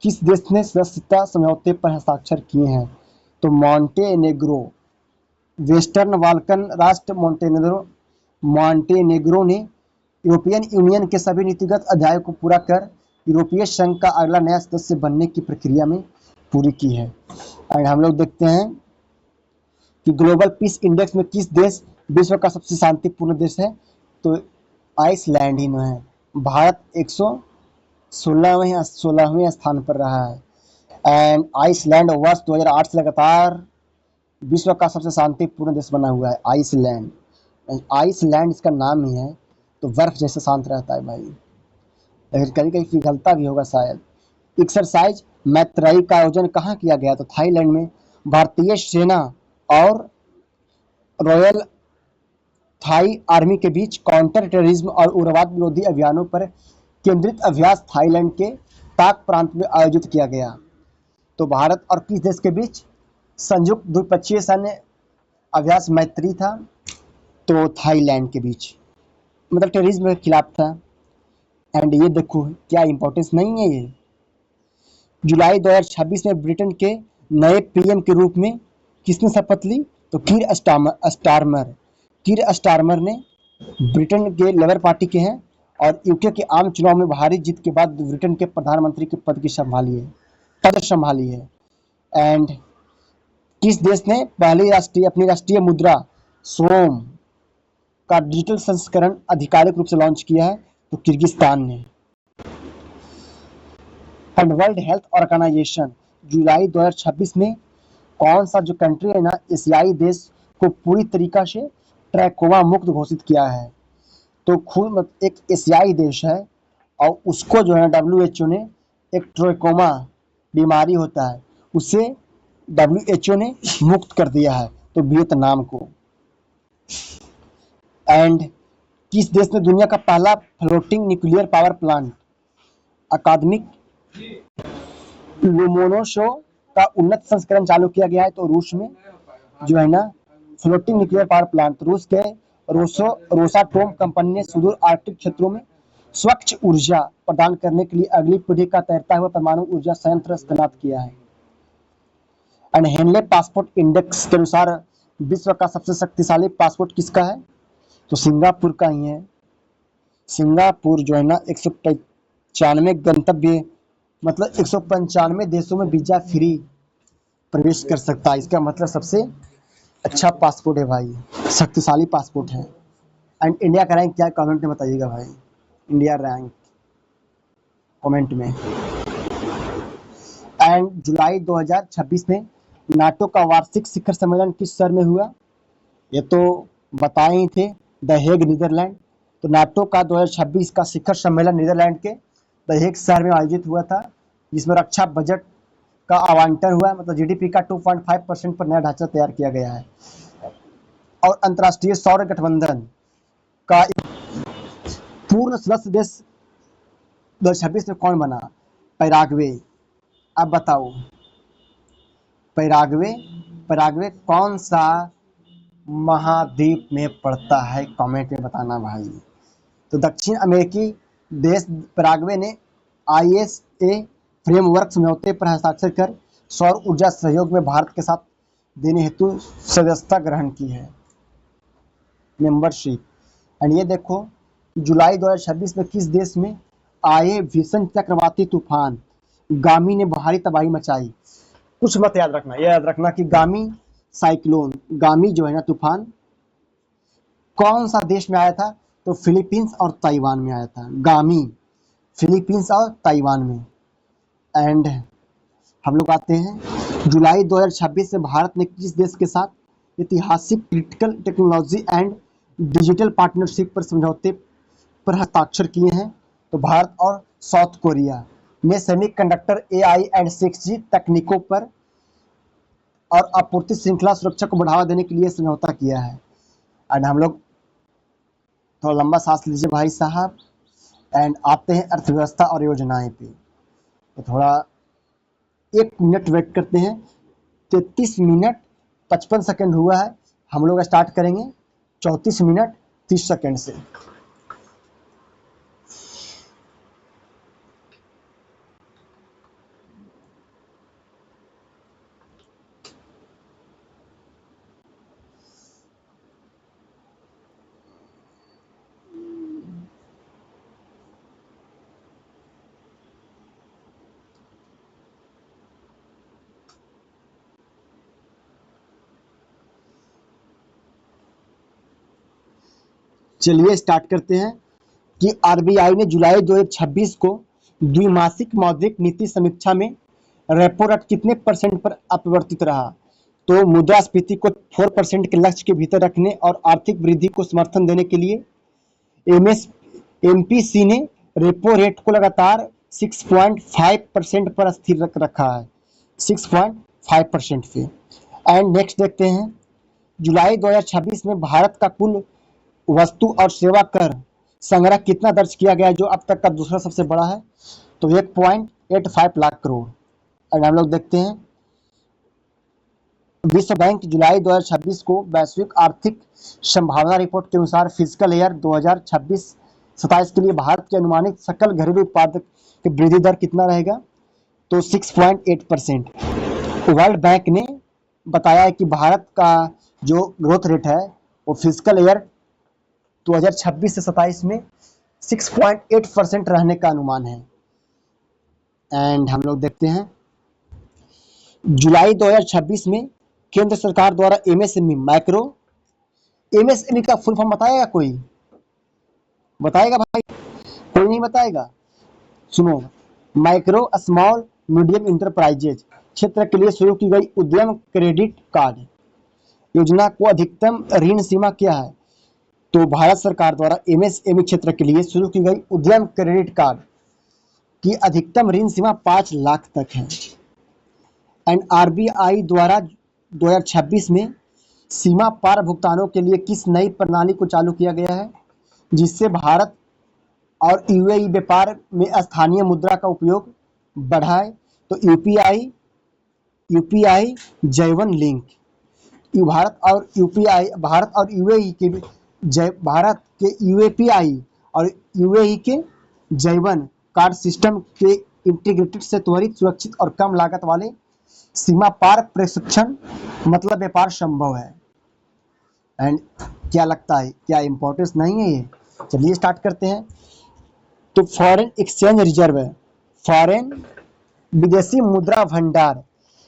A: किस देश ने सदस्यता समझौते पर हस्ताक्षर किए हैं? तो मॉन्टेनेग्रो। वेस्टर्न बाल्कन राष्ट्र मॉन्टेनेग्रो ने यूरोपियन यूनियन के सभी नीतिगत अध्यायों को पूरा कर यूरोपीय संघ का अगला नया सदस्य बनने की प्रक्रिया में पूरी की है। और हम लोग देखते हैं कि ग्लोबल पीस इंडेक्स में किस देश विश्व का सबसे शांतिपूर्ण देश है? तो आइसलैंड ही है। भारत 116वें स्थान पर रहा है। एंड आइसलैंड वर्ष 2008 से लगातार विश्व का सबसे शांतिपूर्ण देश बना हुआ है आइसलैंड। आइसलैंड इसका नाम ही है, तो बर्फ जैसे शांत रहता है भाई, लेकिन कभी कभी पिघलता भी होगा शायद। एक्सरसाइज मैत्रेयी का आयोजन कहाँ किया गया? तो थाईलैंड में। भारतीय सेना और रॉयल थाई आर्मी के बीच काउंटर टेररिज्म और उग्रवाद विरोधी अभियानों पर केंद्रित अभ्यास थाईलैंड के ताक प्रांत में आयोजित किया गया। तो भारत और किस देश के बीच संयुक्त द्विपक्षीय सैन्य अभ्यास मैत्री था? तो थाईलैंड के बीच, मतलब टेररिज्म के खिलाफ था। एंड ये देखो क्या इंपॉर्टेंस नहीं है ये। जुलाई 2026 में ब्रिटेन के नए पीएम के रूप में किसने शपथ ली? तो कीर स्टारमर ने ब्रिटेन के लेबर पार्टी के हैं और यूके के आम चुनाव में भारी जीत के बाद ब्रिटेन के प्रधानमंत्री के पद संभाली है। एंड किस देश ने पहली अपनी राष्ट्रीय मुद्रा सोम का डिजिटल संस्करण आधिकारिक रूप से लॉन्च किया है? तो किर्गिस्तान ने। एंड वर्ल्ड हेल्थ ऑर्गेनाइजेशन जुलाई 2026 में कौन सा जो कंट्री है ना, एशियाई देश को पूरी तरीका से ट्रैकोमा मुक्त घोषित किया है? तो खुद एक एशियाई देश है और उसको जो है WHO ने एक ट्रैकोमा बीमारी होता है उसे WHO ने मुक्त कर दिया है, तो वियतनाम को। एंड किस देश ने दुनिया का पहला फ्लोटिंग न्यूक्लियर पावर प्लांट अकादमिक लोमोनोसो का उन्नत संस्करण चालू किया गया है? तो रूस में जो है ना फ्लोटिंग न्यूक्लियर पावर प्लांट। रूस के रोसाटोम कंपनी ने सुदूर आर्कटिक क्षेत्रों में स्वच्छ ऊर्जा प्रदान करने के लिए अगली पीढ़ी का तैरता हुआ परमाणु ऊर्जा संयंत्र तैनात किया है। एंड हेनले पासपोर्ट इंडेक्स के अनुसार विश्व का सबसे शक्तिशाली पासपोर्ट किसका है? तो सिंगापुर का ही है। सिंगापुर जो है ना 195 गंतव्य मतलब 195 देशों में वीजा फ्री प्रवेश कर सकता है। इसका मतलब सबसे अच्छा पासपोर्ट है भाई, शक्तिशाली पासपोर्ट है। एंड इंडिया का रैंक क्या है कमेंट में बताइएगा भाई, इंडिया रैंक कमेंट में। एंड जुलाई 2026 में नाटो का वार्षिक शिखर सम्मेलन किस शहर में हुआ? ये तो बताए ही थे, द हेग नीदरलैंड। तो नाटो का 2026 का शिखर सम्मेलन नीदरलैंड के द हेग शहर में आयोजित हुआ था, जिसमें रक्षा बजट का आवंटन हुआ है, मतलब जीडीपी का 2.5% पर नया ढांचा तैयार किया गया है। और अंतर्राष्ट्रीय सौर गठबंधन का पूर्ण सदस्य देश 2026 में कौन बना? पैराग्वे। अब बताओ पैराग्वे कौन सा महाद्वीप में पड़ता है? कमेंट में बताना भाई। तो दक्षिण अमेरिकी देश पैराग्वे ने ISA फ्रेमवर्क समझौते पर हस्ताक्षर कर सौर ऊर्जा सहयोग में भारत के साथ देने हेतु सदस्यता ग्रहण की है, मेंबरशिप। एंड ये देखो जुलाई 2026 में किस देश में आए भीषण चक्रवाती तूफान गामी ने भारी तबाही मचाई? कुछ मत याद रखना, ये याद रखना कि गामी जो है ना तूफान कौन सा देश में आया था? तो फिलीपींस और ताइवान में आया था। गामी फिलीपींस और ताइवान में। एंड हम लोग आते हैं जुलाई 2026 में भारत ने किस देश के साथ ऐतिहासिक critical technology and digital partnership पर समझौते पर हस्ताक्षर किए हैं? तो भारत और साउथ कोरिया ने सेमीकंडक्टर AI एंड 6G तकनीकों पर और आपूर्ति श्रृंखला सुरक्षा को बढ़ावा देने के लिए समझौता किया है। एंड हम लोग थोड़ा लंबा सांस लीजिए भाई साहब। एंड आते हैं अर्थव्यवस्था और योजनाएं पे। तो थोड़ा 1 मिनट वेट करते हैं। 33 मिनट 55 सेकंड हुआ है। हम लोग स्टार्ट करेंगे 34 मिनट 30 सेकंड से। चलिए स्टार्ट करते हैं कि RBI ने जुलाई 2026 को द्विमासिक मौद्रिक नीति समीक्षा में रेपो रेट कितने परसेंट पर अपरिवर्तित रहा? तो मुद्रास्फीति को 4% के लक्ष्य के भीतर रखने और आर्थिक वृद्धि को समर्थन देने के लिए MPC ने रेपो रेट को लगातार 6.5% पर स्थिर रखा है, 6.5% पे। एंड नेक्स्ट देखते हैं, जुलाई 2026 में भारत का कुल वस्तु और सेवा कर संग्रह कितना दर्ज किया गया है, जो अब तक का दूसरा सबसे बड़ा है, तो 1.85 लाख करोड़। एंड हम लोग देखते हैं, विश्व बैंक जुलाई 2026 को वैश्विक आर्थिक संभावना रिपोर्ट के अनुसार फिजिकल ईयर 2026-27 के लिए भारत के अनुमानित सकल घरेलू उत्पाद की वृद्धि दर कितना रहेगा, तो 6.8%। वर्ल्ड बैंक ने बताया है कि भारत का जो ग्रोथ रेट है वो फिजिकल ईयर 2026 से 27 में 6.8% रहने का अनुमान है। एंड हम लोग देखते हैं, जुलाई 2026 में केंद्र सरकार द्वारा एमएसएमई माइक्रो, एमएसएमई का फुल फॉर्म बताएगा कोई? बताएगा भाई? कोई नहीं बताएगा? सुनो, माइक्रो स्मॉल मीडियम इंटरप्राइजेज क्षेत्र के लिए शुरू की गई उद्यम क्रेडिट कार्ड योजना को अधिकतम ऋण सीमा क्या है, तो भारत सरकार द्वारा एमएसएमई क्षेत्र के लिए शुरू की गई उद्यम क्रेडिट कार्ड की अधिकतम ऋण सीमा 5 लाख तक है। एंड आरबीआई द्वारा 2026 में सीमा पार भुगतानों के लिए किस नई प्रणाली को चालू किया गया है, जिससे भारत और यूएई व्यापार में स्थानीय मुद्रा का उपयोग बढ़ाए, तो यूपीआई जैवन लिंक। भारत और यूएई के भारत के यूएपीआई और यूएई के जैवन कार्ड सिस्टम के इंटीग्रेटेड से त्वरित, सुरक्षित और कम लागत वाले सीमा पार प्रेषण मतलब व्यापार संभव है। एंड क्या लगता है, क्या इंपॉर्टेंस नहीं है ये? चलिए स्टार्ट करते हैं। तो फॉरेन एक्सचेंज रिजर्व है, फॉरेन विदेशी मुद्रा भंडार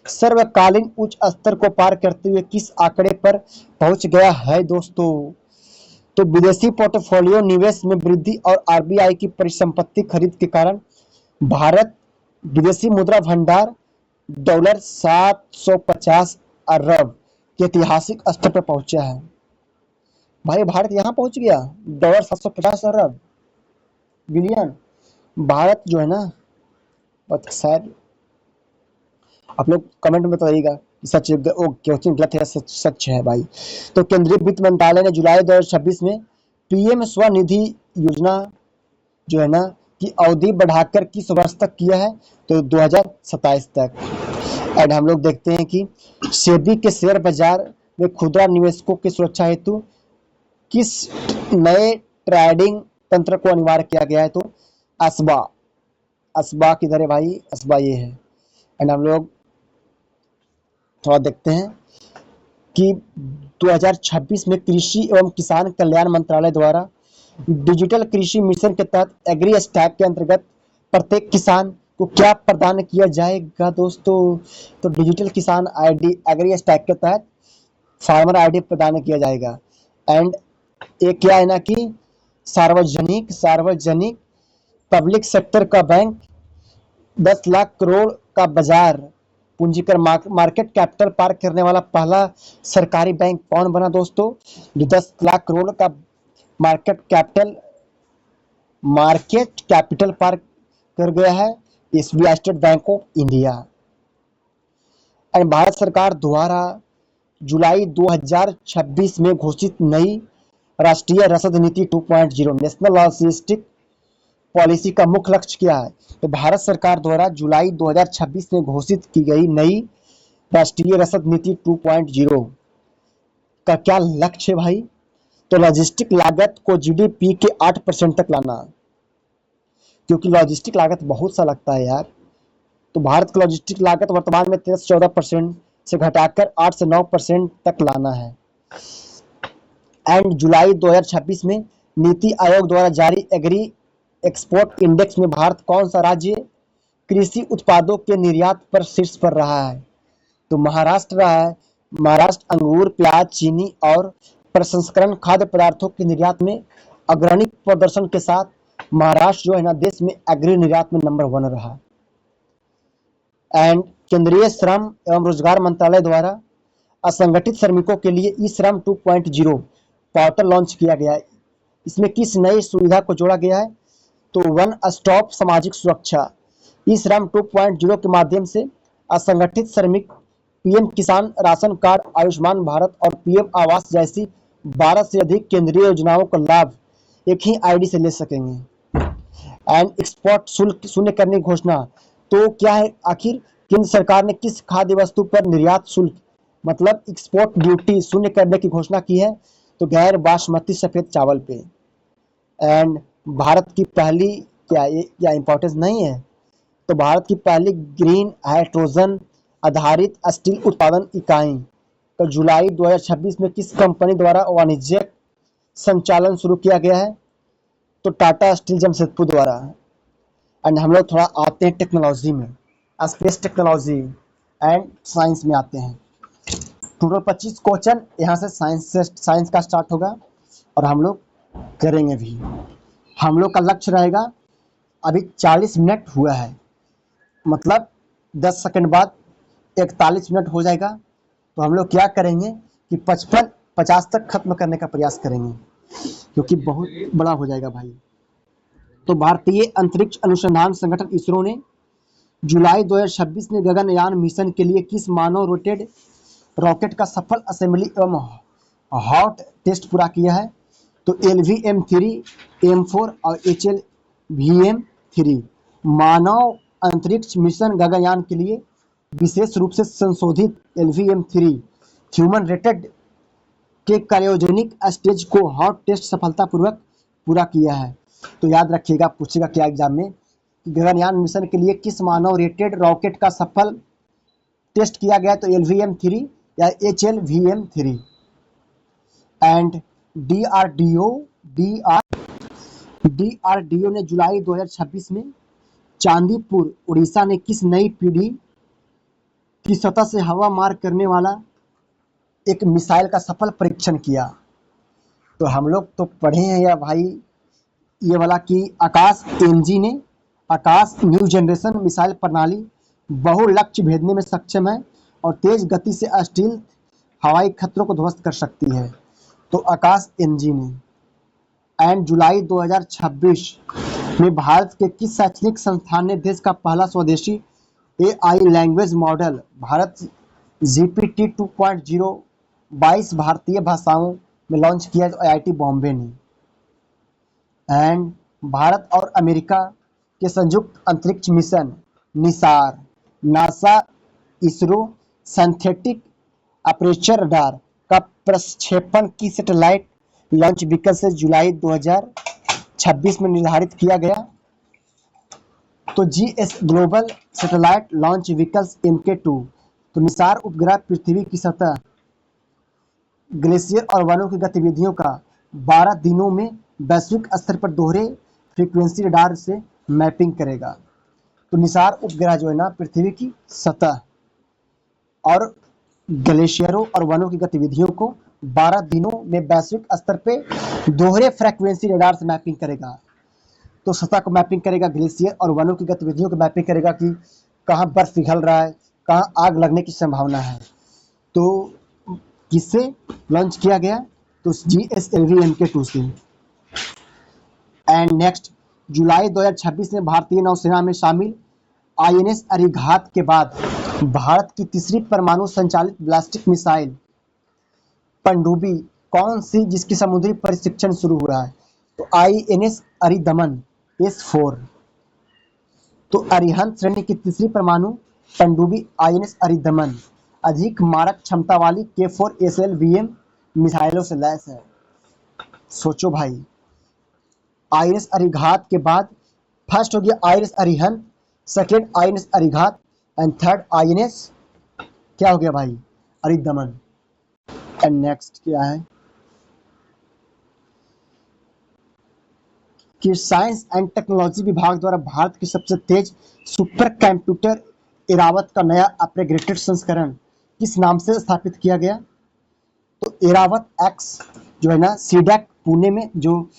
A: सर्वकालीन उच्च स्तर को पार करते हुए किस आंकड़े पर पहुंच गया है दोस्तों, तो विदेशी पोर्टफोलियो निवेश में वृद्धि और आरबीआई की परिसंपत्ति खरीद के कारण भारत विदेशी मुद्रा भंडार $750 अरब के ऐतिहासिक स्तर पर पहुंचा है। भाई भारत यहाँ पहुंच गया, $750 अरब बिलियन। भारत जो है ना, शायद आप लोग कमेंट में बताइएगा कि सच क्वेश्चन गलत है, सच है भाई। तो केंद्रीय वित्त मंत्रालय ने जुलाई 2026 में पीएम स्वनिधि योजना जो है ना की अवधि बढ़ाकर किस वर्ष तक किया है, तो 2027 तक। एंड हम लोग देखते हैं कि सेबी के शेयर बाजार में खुदरा निवेशकों की सुरक्षा हेतु किस नए ट्रेडिंग तंत्र को अनिवार्य किया गया है, तो अस्बा किधर है भाई, अस्बा ये है। एंड हम लोग थोड़ा देखते हैं कि 2026 में कृषि एवं किसान कल्याण मंत्रालय द्वारा डिजिटल कृषि मिशन के तहत एग्री स्टैक के अंतर्गत प्रत्येक किसान को क्या प्रदान किया जाएगा दोस्तों, तो डिजिटल किसान आईडी एग्री स्टैक के तहत फार्मर आईडी प्रदान किया जाएगा। एंड एक क्या है ना कि सार्वजनिक पब्लिक सेक्टर का बैंक 10 लाख करोड़ का बाजार पूंजीकर मार्केट कैपिटल पार करने वाला पहला सरकारी बैंक कौन बना दोस्तों, जो 10 लाख करोड़ का मार्केट कैपिटल पार कर गया है, SBI state bank of India. And Bharat सरकार द्वारा जुलाई 2026 में घोषित नई राष्ट्रीय रसद नीति 2.0 नेशनल लॉजिस्टिक पॉलिसी का मुख्य लक्ष्य क्या है, तो भारत सरकार द्वारा जुलाई 2026 में घोषित की गई नई राष्ट्रीय रसद नीति 2.0 का क्या लक्ष्य है भाई, तो लॉजिस्टिक लागत को जीडीपी के 8% तक लाना, क्योंकि लॉजिस्टिक लागत बहुत सा लगता है यार। तो भारत की लॉजिस्टिक लागत वर्तमान में 13 से 14% से घटाकर 8 से 9% तक लाना है। एंड जुलाई 2026 में नीति आयोग द्वारा जारी एग्री एक्सपोर्ट इंडेक्स में भारत कौन सा राज्य कृषि उत्पादों के निर्यात पर शीर्ष पर रहा है, तो महाराष्ट्र रहा है। महाराष्ट्र अंगूर, प्याज, चीनी और प्रसंस्करण खाद्य पदार्थों के निर्यात में अग्रणी प्रदर्शन के साथ महाराष्ट्र जो है ना देश में एग्री निर्यात में नंबर 1 रहा। एंड केंद्रीय श्रम एवं रोजगार मंत्रालय द्वारा असंगठित श्रमिकों के लिए ई श्रम 2.0 पोर्टल लॉन्च किया गया है। इसमें किस नई सुविधा को जोड़ा गया है, तो वन स्टॉप सामाजिक सुरक्षा, ई श्रम 2.0 के माध्यम से असंगठित श्रमिक पीएम किसान राशन कार्ड, आयुष्मान भारत और पीएम आवास जैसी 12 से अधिक केंद्रीय योजनाओं का लाभ एक ही आईडी से ले सकेंगे। एंड एक्सपोर्ट शुल्क शून्य करने की घोषणा। तो क्या है, आखिर केंद्र सरकार ने किस खाद्य वस्तु पर निर्यात शुल्क मतलब एक्सपोर्ट ड्यूटी शून्य करने की घोषणा की है? तो गैर बासमती सफेद चावल पे। एंड भारत की पहली, क्या इंपॉर्टेंस नहीं है, तो भारत की पहली ग्रीन हाइड्रोजन आधारित स्टील उत्पादन इकाई का जुलाई 2026 में किस कंपनी द्वारा वाणिज्यिक संचालन शुरू किया गया है? तो टाटा स्टील जमशेदपुर द्वारा। एंड हम लोग थोड़ा आते हैं टेक्नोलॉजी में, स्पेस टेक्नोलॉजी एंड साइंस में आते हैं। टोटल 25 क्वेश्चन यहाँ से साइंस का स्टार्ट होगा और हम लोग करेंगे भी। हम लोग का लक्ष्य रहेगा, अभी 40 मिनट हुआ है, मतलब 10 सेकंड बाद 41 मिनट हो जाएगा। तो हम लोग क्या करेंगे कि 50 तक खत्म करने का प्रयास करेंगे, क्योंकि बहुत बड़ा हो जाएगा भाई। तो भारतीय अंतरिक्ष अनुसंधान संगठन इसरो ने जुलाई 2026 में गगनयान मिशन के लिए किस मानव रोटेड रॉकेट का सफल असेंबली एवं हॉट टेस्ट पूरा किया है? तो LVM-3, M4 और HLVM-3 मानव अंतरिक्ष मिशन गगनयान के लिए विशेष रूप से संशोधित LVM-3 ह्यूमन रेटेड के क्रायोजेनिक स्टेज को हॉट टेस्ट सफलतापूर्वक पूरा किया है। तो याद रखिएगा, पूछेगा क्या एग्जाम में, गगनयान मिशन के लिए किस मानव रेटेड रॉकेट का सफल टेस्ट किया गया? तो LVM-3 या HLVM-3। एंड DRDO ने जुलाई 2026 में चांदीपुर उड़ीसा ने किस नई पीढ़ी की सतह से हवा मार करने वाला एक मिसाइल का सफल परीक्षण किया? तो हम लोग तो पढ़े हैं या भाई ये वाला कि आकाश एनजी ने आकाश न्यू जनरेशन मिसाइल प्रणाली बहु लक्ष्य भेदने में सक्षम है और तेज गति से स्टील हवाई खतरों को ध्वस्त कर सकती है। तो आकाश एनजी ने। एंड जुलाई 2026 में भारत के किस शैक्षणिक संस्थान ने देश का पहला स्वदेशी AI language model Bharat GPT 2.0 22 भारतीय भाषाओं में लॉन्च किया? तो IIT बॉम्बे ने। एंड भारत और अमेरिका के संयुक्त अंतरिक्ष mission Nisar, NASA ISRO synthetic aperture radar का प्रक्षेपण की सैटेलाइट लॉन्च व्हीकल से जुलाई 2026 में निर्धारित किया गया? तो GS global satellite launch vehicles MK2। तो निसार उपग्रह पृथ्वी की सतह, ग्लेशियर और वनों की गतिविधियों का 12 दिनों में वैश्विक स्तर पर दोहरे फ्रीक्वेंसी रडार से मैपिंग करेगा। तो निसार उपग्रह जो है ना, पृथ्वी की सतह और ग्लेशियरों और वनों की गतिविधियों को 12 दिनों में वैश्विक स्तर पे दोहरे फ्रीक्वेंसी रडार से मैपिंग करेगा। तो सतह को मैपिंग करेगा, ग्लेशियर और वनों की गतिविधियों को मैपिंग करेगा कि कहाँ बर्फ पिघल रहा है, कहाँ आग लगने की संभावना है। तो किससे लॉन्च किया गया? तो GSLV MK2 से। एंड नेक्स्ट, जुलाई 2026 में भारतीय नौसेना में शामिल INS अरिघात के बाद भारत की तीसरी परमाणु संचालित बैलिस्टिक मिसाइल पनडुब्बी कौन सी जिसकी समुद्री प्रशिक्षण शुरू हुआ है? तो INS अरिदमन S4। तो अरिहंत श्रेणी की तीसरी परमाणु पनडुब्बी INS अरिदमन अधिक मारक क्षमता वाली K4 SLBM मिसाइलों से लैस है। सोचो भाई, INS अरिघात के बाद फर्स्ट हो गया INS Arihant, second INS Arighat and third INS क्या हो गया भाई? अरिदमन। एंड नेक्स्ट क्या है कि साइंस एंड टेक्नोलॉजी विभाग द्वारा भारत की सबसे तेज सुपर कंप्यूटर एरावत का नया अपग्रेडेड संस्करण किस नाम से स्थापित किया गया? तो एरावत एक्स जो है ना, सीडैक पुणे में जो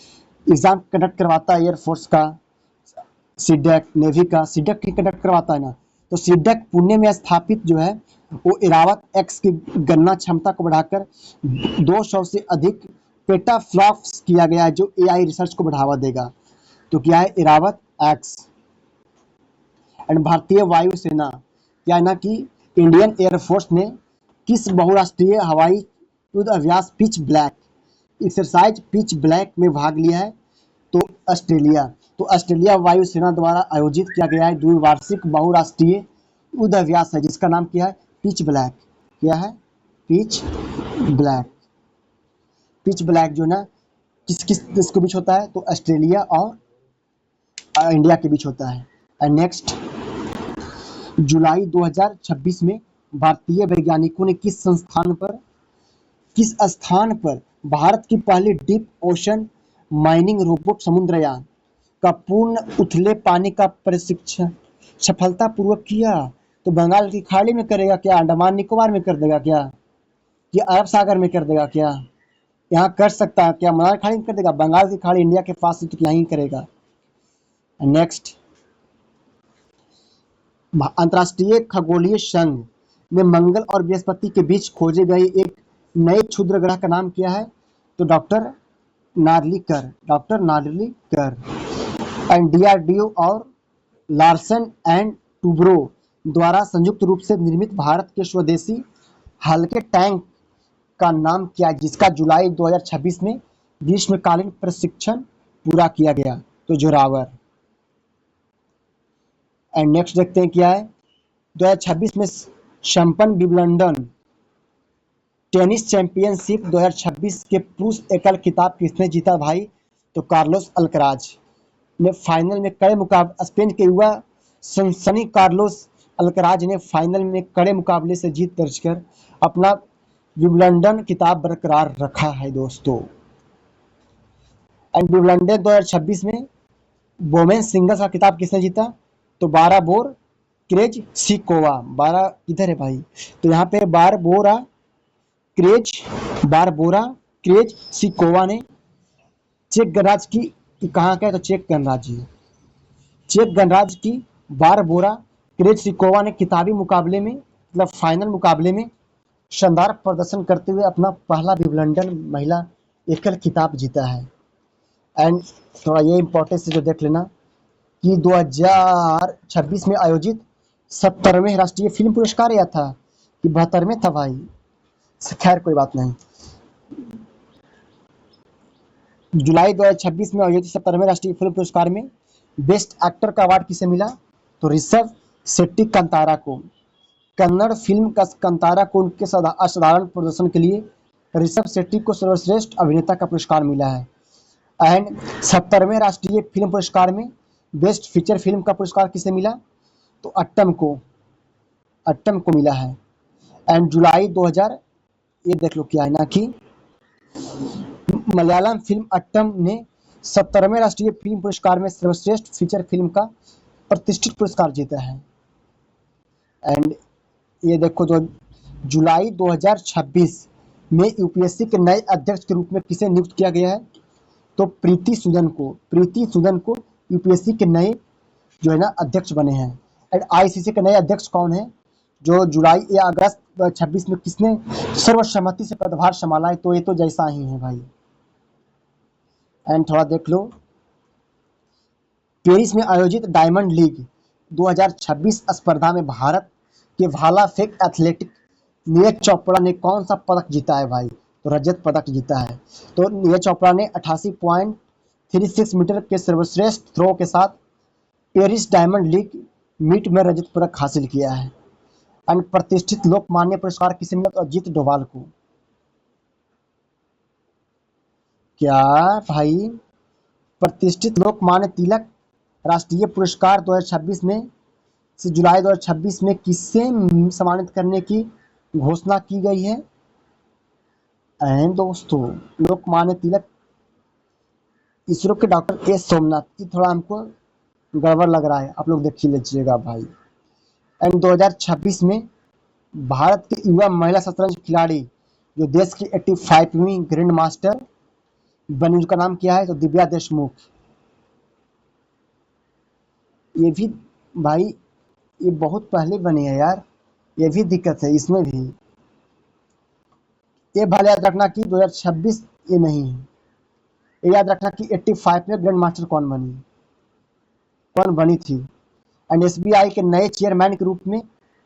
A: एग्जाम कंडक्ट करवाता है एयरफोर्स का, सीडैक नेवी का सीडैक की कंडक्ट करवाता है ना, तो सीडैक पुणे में स्थापित जो है वो एरावत एक्स की गणना क्षमता को बढ़ाकर 200 से अधिक पेटाफ्लॉप्स किया गया है, जो AI रिसर्च को बढ़ावा देगा। तो क्या है इरावत एक्स। एंड भारतीय वायुसेना क्या है ना कि इंडियन एयरफोर्स ने किस बहुराष्ट्रीय हवाई युद्ध अभ्यास pitch black exercise pitch black में भाग लिया है? तो ऑस्ट्रेलिया। तो ऑस्ट्रेलिया वायुसेना द्वारा आयोजित किया गया है द्विवार्षिक बहुराष्ट्रीय युद्ध अभ्यास है जिसका नाम क्या है पिच ब्लैक। क्या है पिच ब्लैक। पिच ब्लैक जो ना किस किस देश के बीच होता है? तो ऑस्ट्रेलिया और इंडिया के बीच होता है। एंड नेक्स्ट, जुलाई 2026 में भारतीय वैज्ञानिकों ने किस स्थान पर भारत की पहली deep ocean mining robot Samudrayaan का पूर्ण उथले पानी का परीक्षण सफलतापूर्वक किया? तो बंगाल की खाड़ी में करेगा क्या? अंडमान निकोबार में कर देगा क्या? कि अरब सागर में कर देगा क्या? यहाँ कर सकता है क्या? मलार खाड़ी में कर देगा? बंगाल की खाड़ी इंडिया के पास है तो यहीं करेगा। नेक्स्ट, अंतर्राष्ट्रीय खगोलीय संघ ने मंगल और बृहस्पति के बीच खोजे गए एक नए क्षुद्र ग्रह का नाम क्या है? तो डॉक्टर नार्लिकर। एंड डीआरडीओ और लार्सन एंड टूब्रो द्वारा संयुक्त रूप से निर्मित भारत के स्वदेशी हल्के टैंक का नाम क्या है जिसका जुलाई 2026 में ग्रीष्मकालीन प्रशिक्षण पूरा किया गया? तो जोरावर। एंड नेक्स्ट देखते हैं क्या है 2026 में शैम्पन विंबलडन टेनिस चैंपियनशिप 2026 के पुरुष एकल खिताब किसने जीता भाई? तो कार्लोस अल्कराज ने फाइनल में कड़े मुकाबले स्पेन के युवा सनसनी कार्लोस अल्कराज ने फाइनल में कड़े मुकाबले से जीत दर्ज कर अपना विंबलडन खिताब बरकरार रखा है दोस्तों। एंड विंबलडन 2026 में वोमेन्स सिंगल्स का खिताब किसने जीता? तो क्रेजसिकोवा। 12 इधर है भाई, तो यहाँ पे बारबोरा क्रेजसिकोवा ने चेक गणराज्य की कहाँ का है? तो चेक गणराज्य की बारबोरा क्रेजसिकोवा ने किताबी मुकाबले में मतलब फाइनल मुकाबले में शानदार प्रदर्शन करते हुए अपना पहला विंबलडन महिला एकल खिताब जीता है। एंड थोड़ा ये इंपॉर्टेंट से जो देख लेना कि 2026 में आयोजित 70वें राष्ट्रीय फिल्म पुरस्कार या था कि 72वें था भाई? खैर कोई बात नहीं। जुलाई 2026 में आयोजित 70वें राष्ट्रीय फिल्म पुरस्कार में बेस्ट एक्टर का अवार्ड किसे मिला? तो ऋषभ शेट्टी कंतारा को। कन्नड़ फिल्म का कंतारा को उनके असाधारण प्रदर्शन के लिए ऋषभ शेट्टी को सर्वश्रेष्ठ अभिनेता का पुरस्कार मिला है। एंड 70वें राष्ट्रीय फिल्म पुरस्कार में बेस्ट फीचर फिल्म का पुरस्कार किसे मिला? तो अट्टम को मिला है। एंड जुलाई 2000 ये देख लो क्या है ना कि मलयालम फिल्म अट्टम ने 70वें राष्ट्रीय फिल्म पुरस्कार में सर्वश्रेष्ठ फीचर फिल्म का प्रतिष्ठित पुरस्कार जीता है। एंड ये देखो जो जुलाई 2026 में यूपीएससी के नए अध्यक्ष के रूप में किसे नियुक्त किया गया है? तो प्रीति सूदन को यूपीएससी के नए जो है ना अध्यक्ष बने हैं। एंड आईसीसी के नए अध्यक्ष कौन है जो जुलाई या अगस्त 2026 में किसने सर्वसम्मति से पदभार संभाला है? तो ये तो जैसा ही है भाई। एंड थोड़ा देख लो पेरिस में आयोजित डायमंड लीग 2026 स्पर्धा में भारत के भाला फेंक एथलेटिक नीरज चोपड़ा ने कौन सा पदक जीता है भाई? तो रजत पदक जीता है। तो नीरज चोपड़ा ने 88.36 मीटर के सर्वश्रेष्ठ थ्रो के साथ पेरिस डायमंड लीग मीट में रजत पदक हासिल किया है। एंड प्रतिष्ठित लोकमान्य पुरस्कार किसे मिला? तो अजीत डोभाल को। क्या भाई प्रतिष्ठित लोकमान्य तिलक राष्ट्रीय पुरस्कार 2026 में से जुलाई 2026 में किससे सम्मानित करने की घोषणा की गई है? एंड दोस्तों लोकमान्य तिलक इसरो के डॉक्टर एस सोमनाथ। की थोड़ा हमको गड़बड़ लग रहा है, आप लोग देख लीजिएगा भाई। एंड 2026 में भारत के युवा महिला शतरंज खिलाड़ी जो देश की 85वीं ग्रैंड मास्टर बनी उनका नाम क्या है? तो दिव्या देशमुख। ये भी भाई ये बहुत पहले बनी है यार, ये भी दिक्कत है इसमें भी। ये भले याद रखना कि 2026 ये नहीं है, ये याद रखना कि 85 में ग्रैंड मास्टर कौन बनी। वन बनी थी। एंड एसबीआई के नए चेयरमैन के रूप में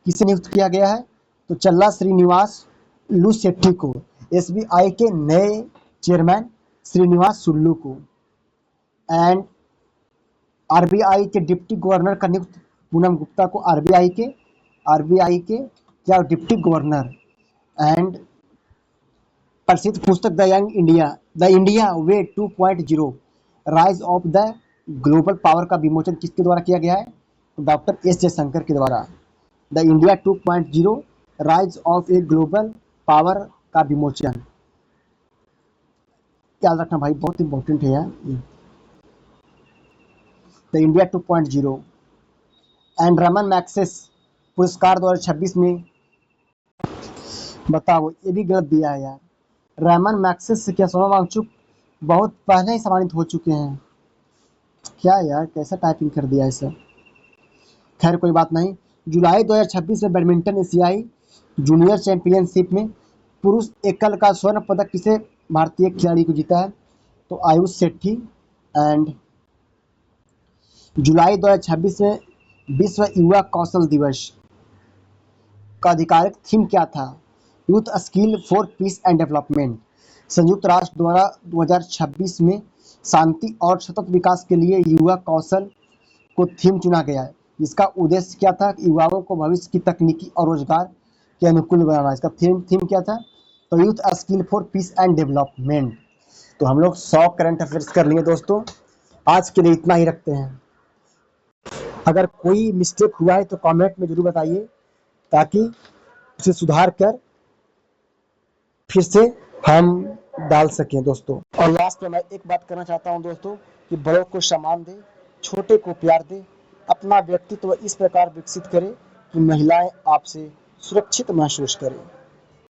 A: किसे नियुक्त किया गया है? तो चल्ला श्रीनिवास लू शेट्टी को एसबीआई के नए चेयरमैन श्रीनिवास सुल्लू को। एंड आरबीआई के डिप्टी गवर्नर का नियुक्त पूनम गुप्ता को आरबीआई के क्या डिप्टी गवर्नर। एंड प्रसिद्ध पुस्तक the India way 2.0 rise of the global power का विमोचन किसके द्वारा किया गया है? डॉक्टर एस जयशंकर के द्वारा। The India 2.0 rise of a global power का विमोचन। याद रखना भाई, बहुत इंपॉर्टेंट है यार। The India 2.0 and Raman Magsaysay पुरस्कार 2026 में, बताओ ये भी गलत दिया है यार। रमन मैग्सेस से क्या सोनम वांगचुक बहुत पहले ही सम्मानित हो चुके हैं क्या यार, कैसा टाइपिंग कर दिया है सर। खैर कोई बात नहीं। जुलाई 2026 में बैडमिंटन एशियाई जूनियर चैंपियनशिप में पुरुष एकल का स्वर्ण पदक किसे भारतीय खिलाड़ी को जीता है? तो आयुष शेट्टी। एंड जुलाई 2026 में विश्व युवा कौशल दिवस का आधिकारिक थीम क्या था? Youth skill for piece and development. संयुक्त राष्ट्र द्वारा 2026 में शांति और सतत विकास के लिए युवा कौशल को थीम चुना गया है, जिसका उद्देश्य क्या था? युवाओं को भविष्य की तकनीकी और रोजगार के अनुकूल बनाना। इसका थीम क्या था? तो youth skill for piece and development. तो हम लोग 100 करंट अफेयर्स कर लिए दोस्तों। आज के लिए इतना ही रखते हैं। अगर कोई मिस्टेक हुआ है तो कमेंट में जरूर बताइए, ताकि उसे सुधार कर फिर से हम डाल सकें दोस्तों। और लास्ट में मैं एक बात करना चाहता हूं दोस्तों, कि बड़ों को सम्मान दे, छोटे को प्यार दे, अपना व्यक्तित्व इस प्रकार विकसित करें कि महिलाएं आपसे सुरक्षित महसूस करें।